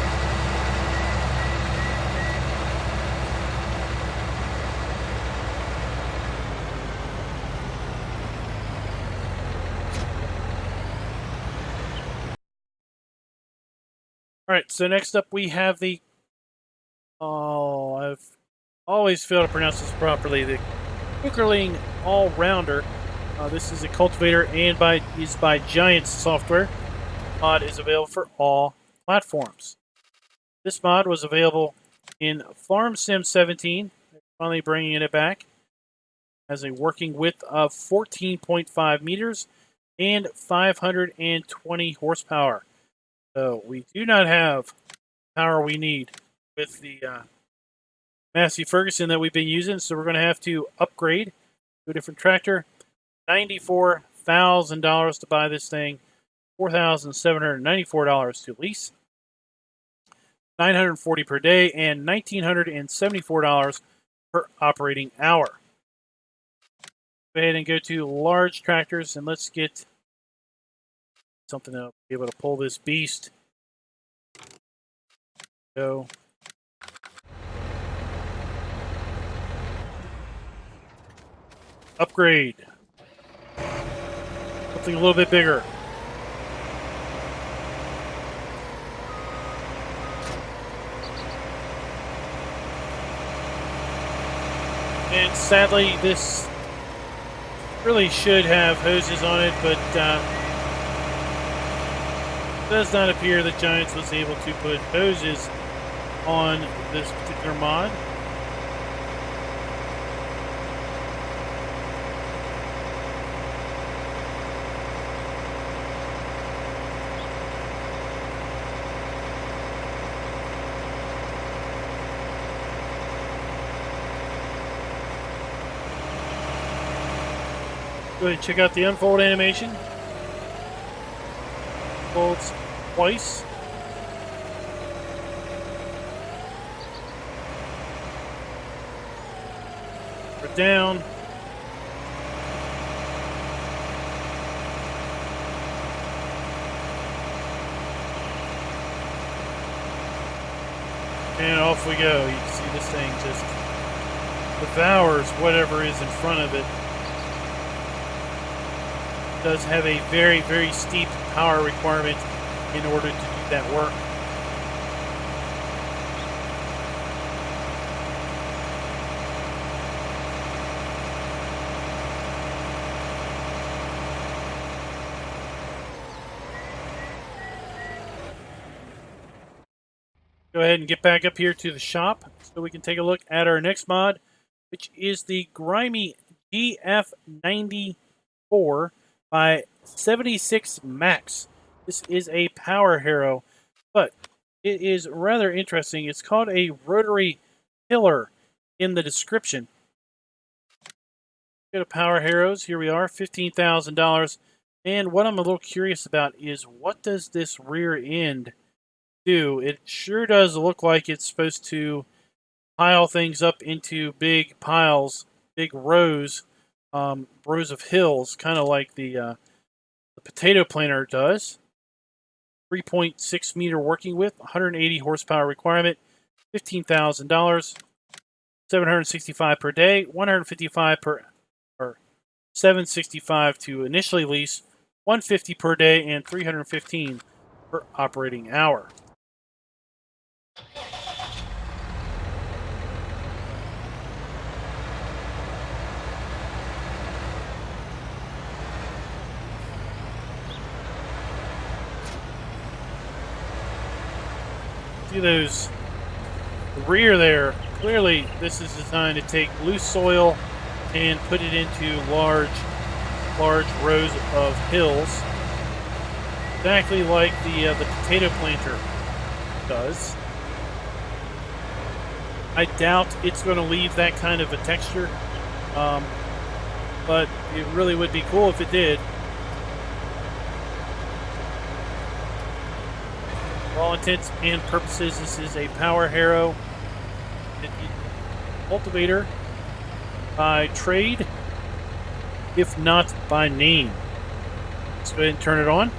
right, so next up we have the, I've always failed to pronounce this properly, the Kuhn All-Rounder. This is a cultivator and is by Giants software. Mod is available for all platforms. This mod was available in Farm Sim 17. They're finally bringing it back. Has a working width of 14.5 meters and 520 horsepower. So we do not have the power we need with the Massey Ferguson that we've been using. So we're going to have to upgrade to a different tractor. $94,000 to buy this thing. $4,794 to lease. $940 per day and $1,974 per operating hour. Go ahead and go to large tractors and let's get something to be able to pull this beast. Go. Upgrade. Something a little bit bigger. And sadly, this really should have hoses on it, but it does not appear that Giants was able to put hoses on this particular mod. Go ahead and check out the unfold animation. Folds twice. We're down. And off we go. You can see this thing just devours whatever is in front of it. Does have a very, very steep power requirement in order to do that work. Go ahead and get back up here to the shop so we can take a look at our next mod, which is the Grimy EF 94 by 76 Max. This is a power harrow, but it is rather interesting. It's called a rotary tiller in the description. Go to power harrows. Here we are, $15,000. And what I'm a little curious about is what does this rear end do? It sure does look like it's supposed to pile things up into big piles, big rows of hills, kind of like the potato planter does. 3.6 meter working width, 180 horsepower requirement, $15,000, 765 per day, 155 per, or 765 to initially lease, 150 per day, and 315 per operating hour. See those, the rear there, clearly this is designed to take loose soil and put it into large rows of hills, exactly like the potato planter does. I doubt it's going to leave that kind of a texture, but it really would be cool if it did. For all intents and purposes, this is a power harrow. Cultivator by trade, if not by name. Let's go ahead and turn it on.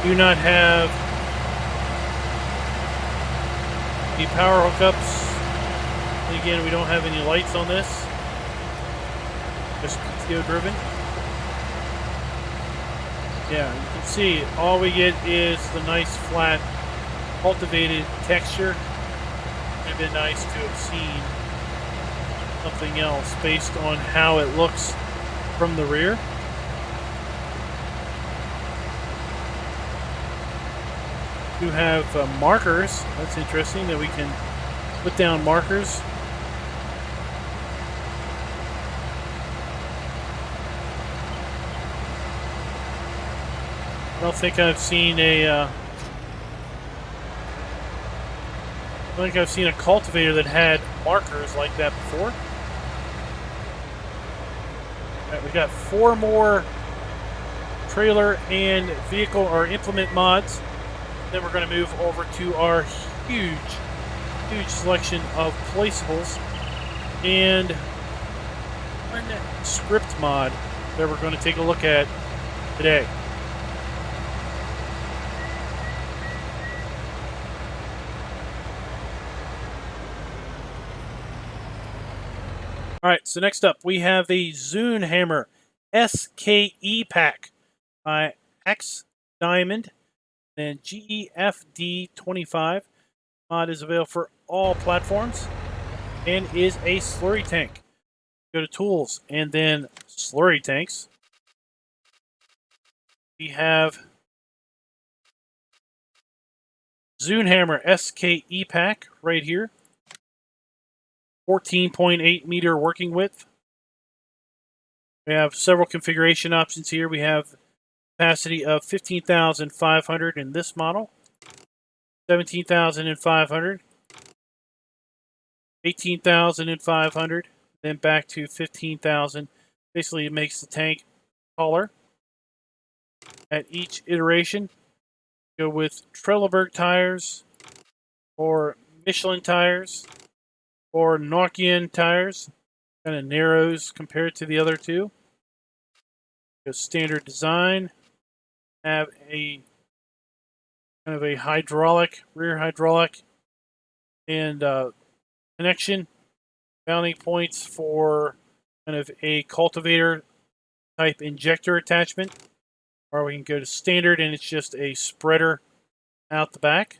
Do not have the power hookups. And again, we don't have any lights on this. Just PTO driven. Yeah, you can see all we get is the nice flat cultivated texture. It would have been nice to have seen something else based on how it looks from the rear. You have markers. That's interesting that we can put down markers. I don't think I've seen a cultivator that had markers like that before. All right, we got 4 more trailer and vehicle or implement mods. Then we're going to move over to our huge selection of placeables and one script mod that we're going to take a look at today. All right, so next up we have a Zunhammer SKE pack by X Diamond and GEFD25. Mod is available for all platforms and is a slurry tank. Go to tools and then slurry tanks. We have Zunhammer SKE pack right here. 14.8 meter working width. We have several configuration options here. We have capacity of 15,500 in this model, 17,500, 18,500, then back to 15,000. Basically, it makes the tank taller. At each iteration, go with Trelleborg tires, or Michelin tires, or Nokian tires. Kind of narrows compared to the other two. Go standard design. Have a kind of a hydraulic, rear hydraulic, and connection. Mounting points for kind of a cultivator type injector attachment. Or we can go to standard and it's just a spreader out the back.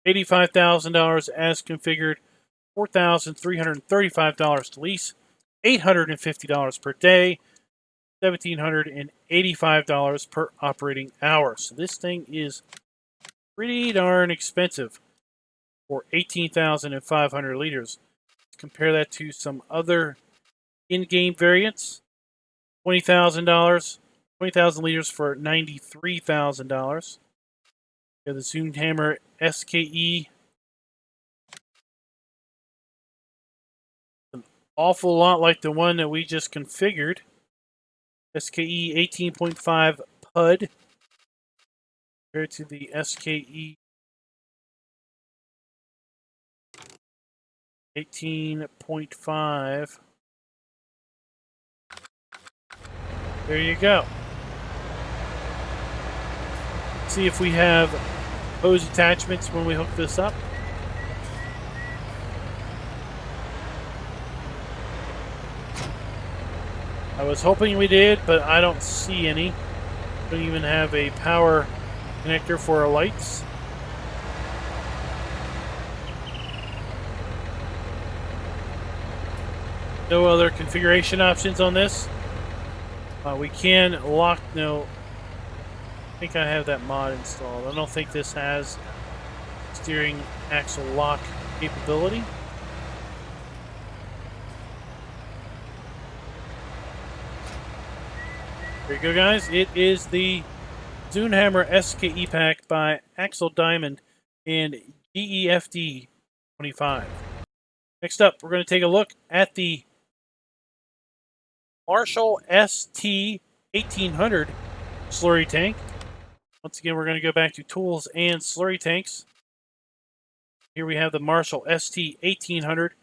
$85,000 as configured, $4,335 to lease, $850 per day, $1,785 per operating hour. So this thing is pretty darn expensive for 18,500 liters. Compare that to some other in-game variants. $20,000, 20,000 liters for $93,000. The Zunhammer SKE. An awful lot like the one that we just configured. SKE 18.5 PUD compared to the SKE 18.5. There you go. See if we have hose attachments when we hook this up. I was hoping we did, but I don't see any. Don't even have a power connector for our lights. No other configuration options on this. We can lock, no, I think I have that mod installed. I don't think this has steering axle lock capability. There you go, guys. It is the Zunhammer SKE pack by Axel Diamond and GEFD 25. Next up, we're going to take a look at the Marshall ST 1800 slurry tank. Once again, we're going to go back to tools and slurry tanks. Here we have the Marshall ST 1800,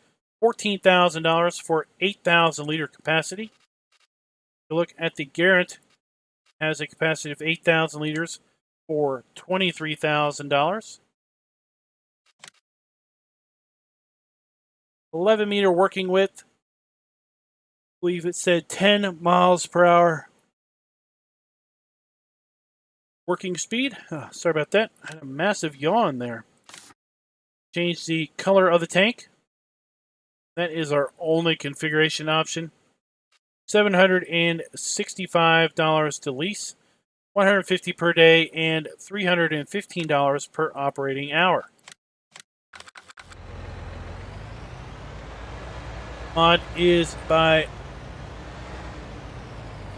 $14,000 for 8,000 liter capacity. If you look at the Garant, has a capacity of 8,000 liters for $23,000. 11 meter working width. believe it said 10 miles per hour working speed. Oh, sorry about that. I had a massive yawn there. Change the color of the tank. That is our only configuration option. $765 to lease, $150 per day, and $315 per operating hour. Mod is by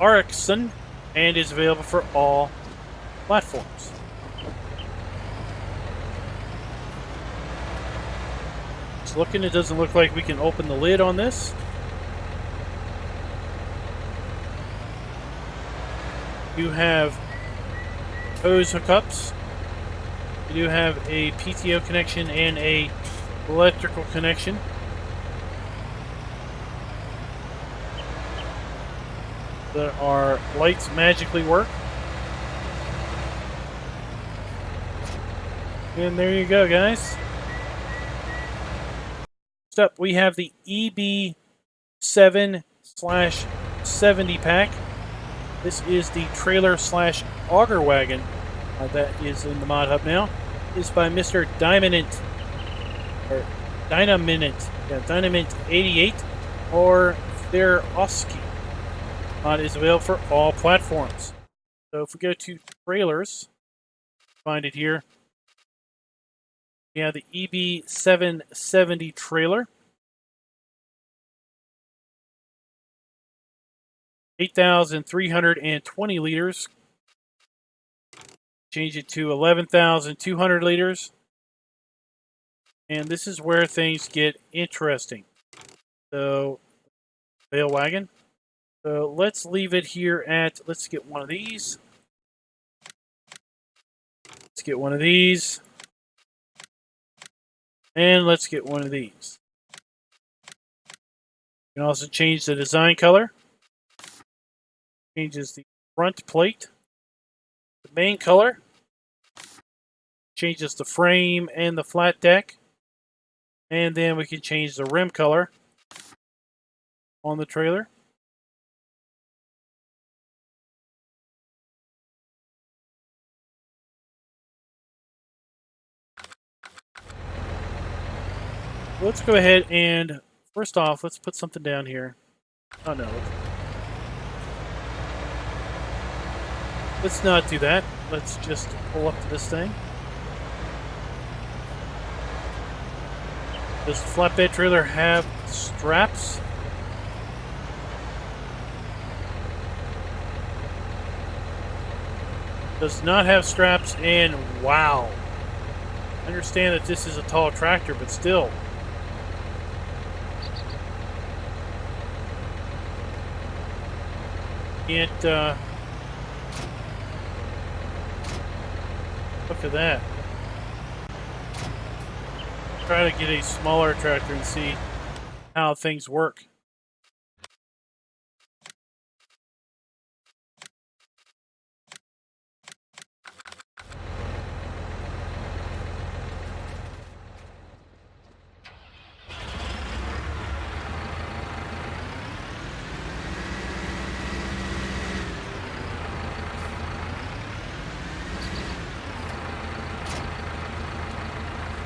Ericsson and is available for all platforms. Just looking, it doesn't look like we can open the lid on this. You have hose hookups. You do have a PTO connection and a electrical connection. That our lights magically work. And there you go, guys. Next up, we have the EB7/70 pack. This is the trailer/auger wagon that is in the Mod Hub now. It's by Mr. Dynamint, or Dynamint, yeah, Dynamint 88 or Theroski. Mod is available for all platforms. So if we go to trailers, find it here. We have the EB770 trailer. 8,320 liters. Change it to 11,200 liters. And this is where things get interesting. So, bale wagon. So let's leave it here at, let's get one of these. Let's get one of these. And let's get one of these. You can also change the design color. Changes the front plate, the main color, changes the frame and the flat deck, and then we can change the rim color on the trailer. Let's go ahead and, first off, let's put something down here. Oh no. Let's not do that. Let's just pull up to this thing. Does the flatbed trailer have straps? Does not have straps, and wow. I understand that this is a tall tractor, but still. Can't, look at that. Try to get a smaller tractor and see how things work.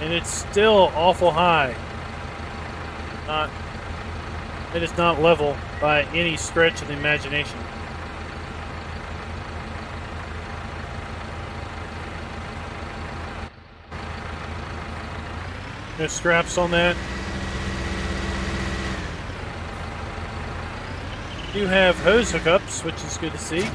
And it's still awful high. It is not level by any stretch of the imagination. No straps on that. You have hose hookups, which is good to see.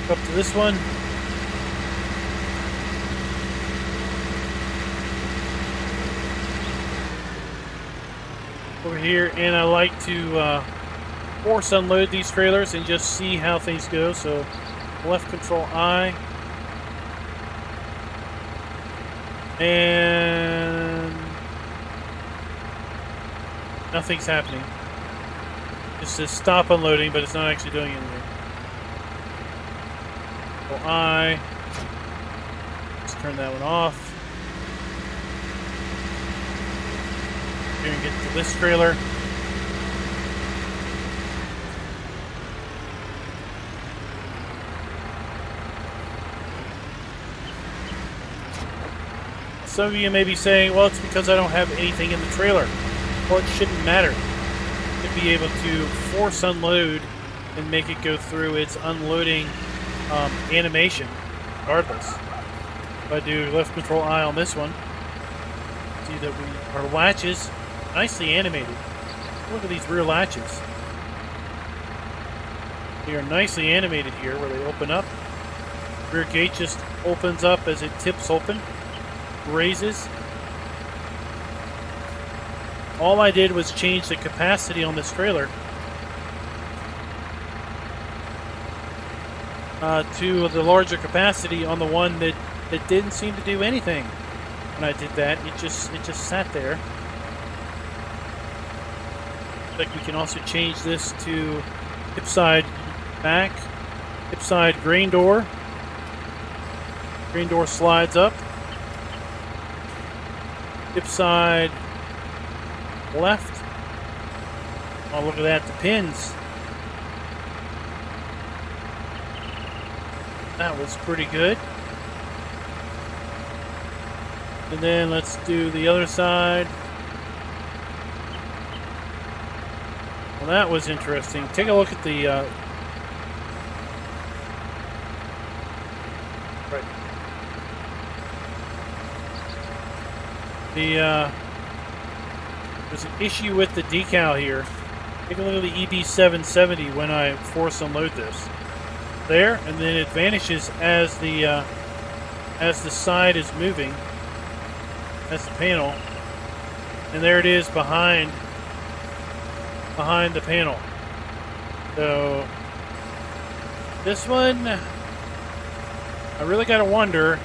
Up to this one. Over here, and I like to force unload these trailers and just see how things go. So left control I, and nothing's happening. It says stop unloading, but it's not actually doing anything. I. Let's turn that one off. Here and get to this trailer. Some of you may be saying, well, it's because I don't have anything in the trailer. Well, it shouldn't matter. To be able to force unload and make it go through its unloading animation, regardless. If I do left control I on this one, see that our latches nicely animated. Look at these rear latches. They are nicely animated here where they open up. Rear gate just opens up as it tips open, raises. All I did was change the capacity on this trailer to the larger capacity on the one that didn't seem to do anything. When I did that, it just sat there. Like we can also change this to hip side back, hip side grain door. Grain door slides up. Hip side left. Oh, look at that, the pins. That was pretty good. And then let's do the other side. Well, that was interesting. Take a look at the there's an issue with the decal here. Take a look at the EB770 when I force unload this. There, and then it vanishes as the side is moving. That's the panel, and there it is behind the panel. So this one, I really got to wonder,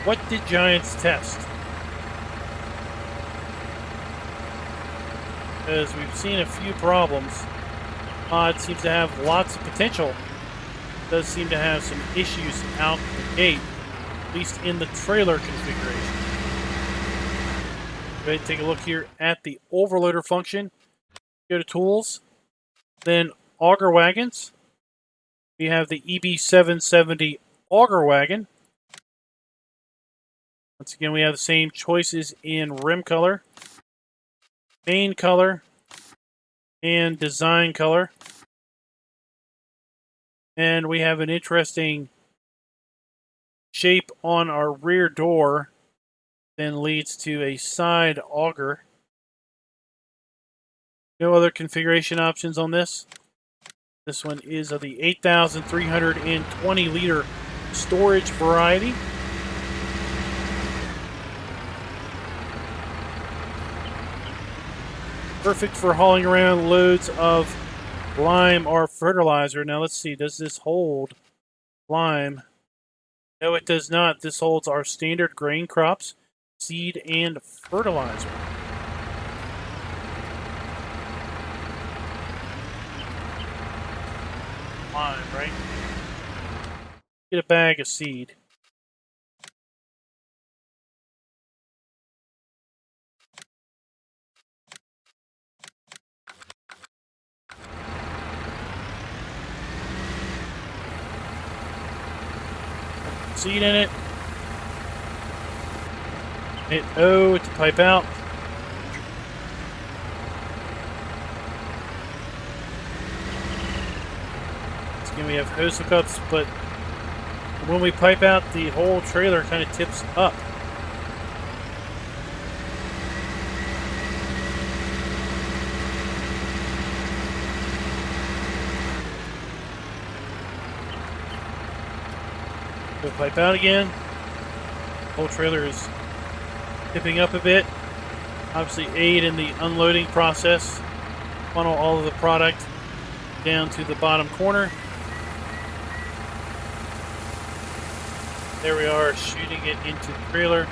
what did Giants test? Because we've seen a few problems. It seems to have lots of potential. It does seem to have some issues out the gate, at least in the trailer configuration. Okay, take a look here at the overloader function. Go to Tools, then Auger Wagons. We have the EB770 Auger Wagon. Once again, we have the same choices in rim color, main color, and design color. And we have an interesting shape on our rear door, then leads to a side auger. No other configuration options on this. This one is of the 8,320 liter storage variety. Perfect for hauling around loads of lime or fertilizer. Now let's see, does this hold lime? No, it does not. This holds our standard grain crops, seed, and fertilizer. Lime, right? Get a bag of seed. Seed in it. Hit O to pipe out. Again, we have hose hookups, but when we pipe out, the whole trailer kind of tips up. Go pipe out again. The whole trailer is tipping up a bit. Obviously aid in the unloading process. Funnel all of the product down to the bottom corner. There we are, shooting it into the trailer.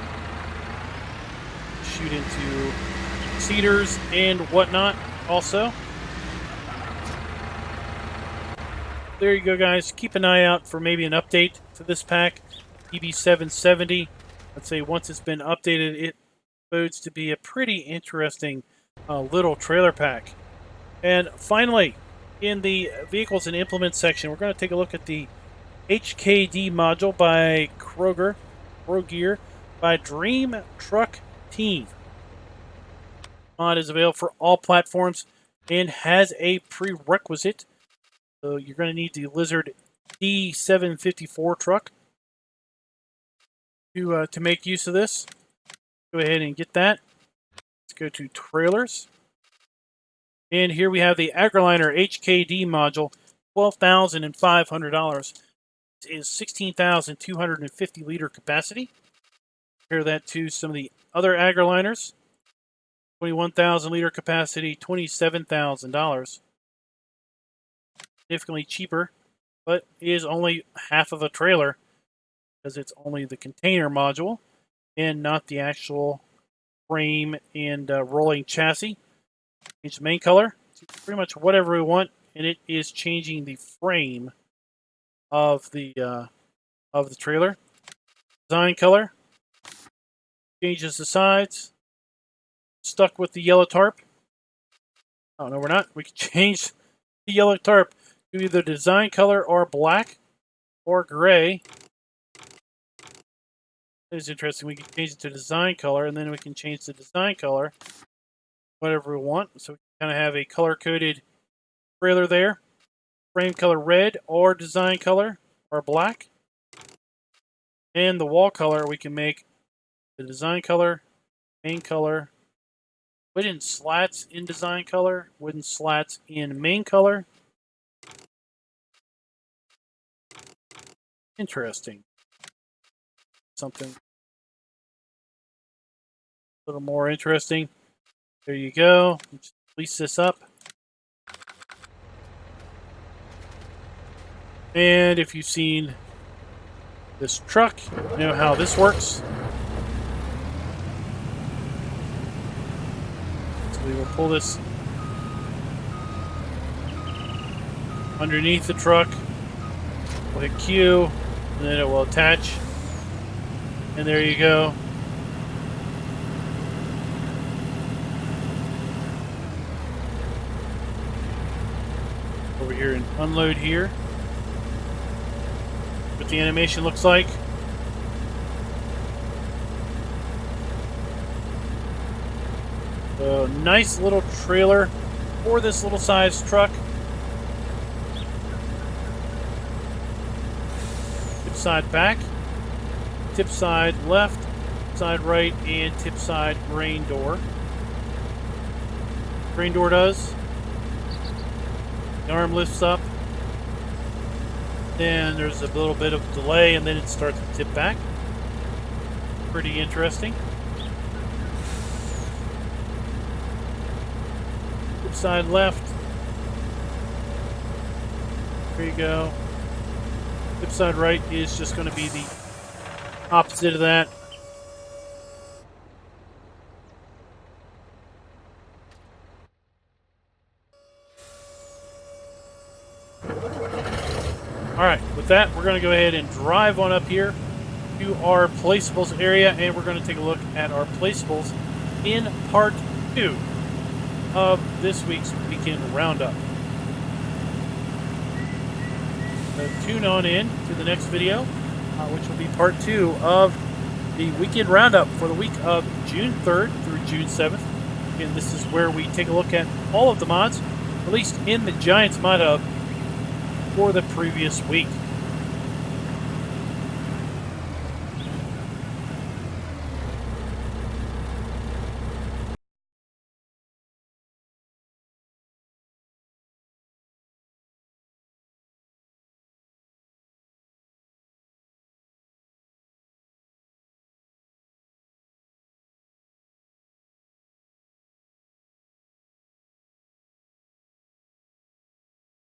Shoot into cedars and whatnot also. there you go, guys. Keep an eye out for maybe an update to this pack, EB770. Let's say once it's been updated, it bodes to be a pretty interesting little trailer pack. And finally, in the vehicles and implements section, we're going to take a look at the HKD module by Kroger by Dream Truck Team. Mod is available for all platforms and has a prerequisite. So you're going to need the Lizard D754 truck to make use of this. Go ahead and get that. Let's go to trailers. And here we have the AgriLiner HKD module, $12,500. It is 16,250 liter capacity. Compare that to some of the other AgriLiners. 21,000 liter capacity, $27,000. Significantly cheaper, but is only half of a trailer because it's only the container module and not the actual frame and rolling chassis. Change the main color to pretty much whatever we want, and it is changing the frame of the trailer. Design color changes the sides. Stuck with the yellow tarp. Oh no, we're not. We can change the yellow tarp to either design color or black or gray. It is interesting. We can change it to design color, and then we can change the design color whatever we want. So we kind of have a color-coded trailer there. Frame color red or design color or black. And the wall color, we can make the design color, main color, wooden slats in design color, wooden slats in main color. Interesting. Something a little more interesting. There you go. Just release this up. And if you've seen this truck, you know how this works. So we will pull this underneath the truck. We'll hit Q, and then it will attach. And there you go. Over here and unload here. What the animation looks like. So nice little trailer for this little size truck. Tip side back, tip side left, side right, and tip side grain door. Grain door does. The arm lifts up. Then there's a little bit of delay, and then it starts to tip back. Pretty interesting. Tip side left. There you go. Tip side right is just going to be the opposite of that. Alright, with that, we're going to go ahead and drive on up here to our placeables area, and we're going to take a look at our placeables in part 2 of this week's weekend roundup. So tune on in to the next video, which will be part 2 of the weekend roundup for the week of June 3rd through June 7th. And this is where we take a look at all of the mods released in the Giants Modhub for the previous week.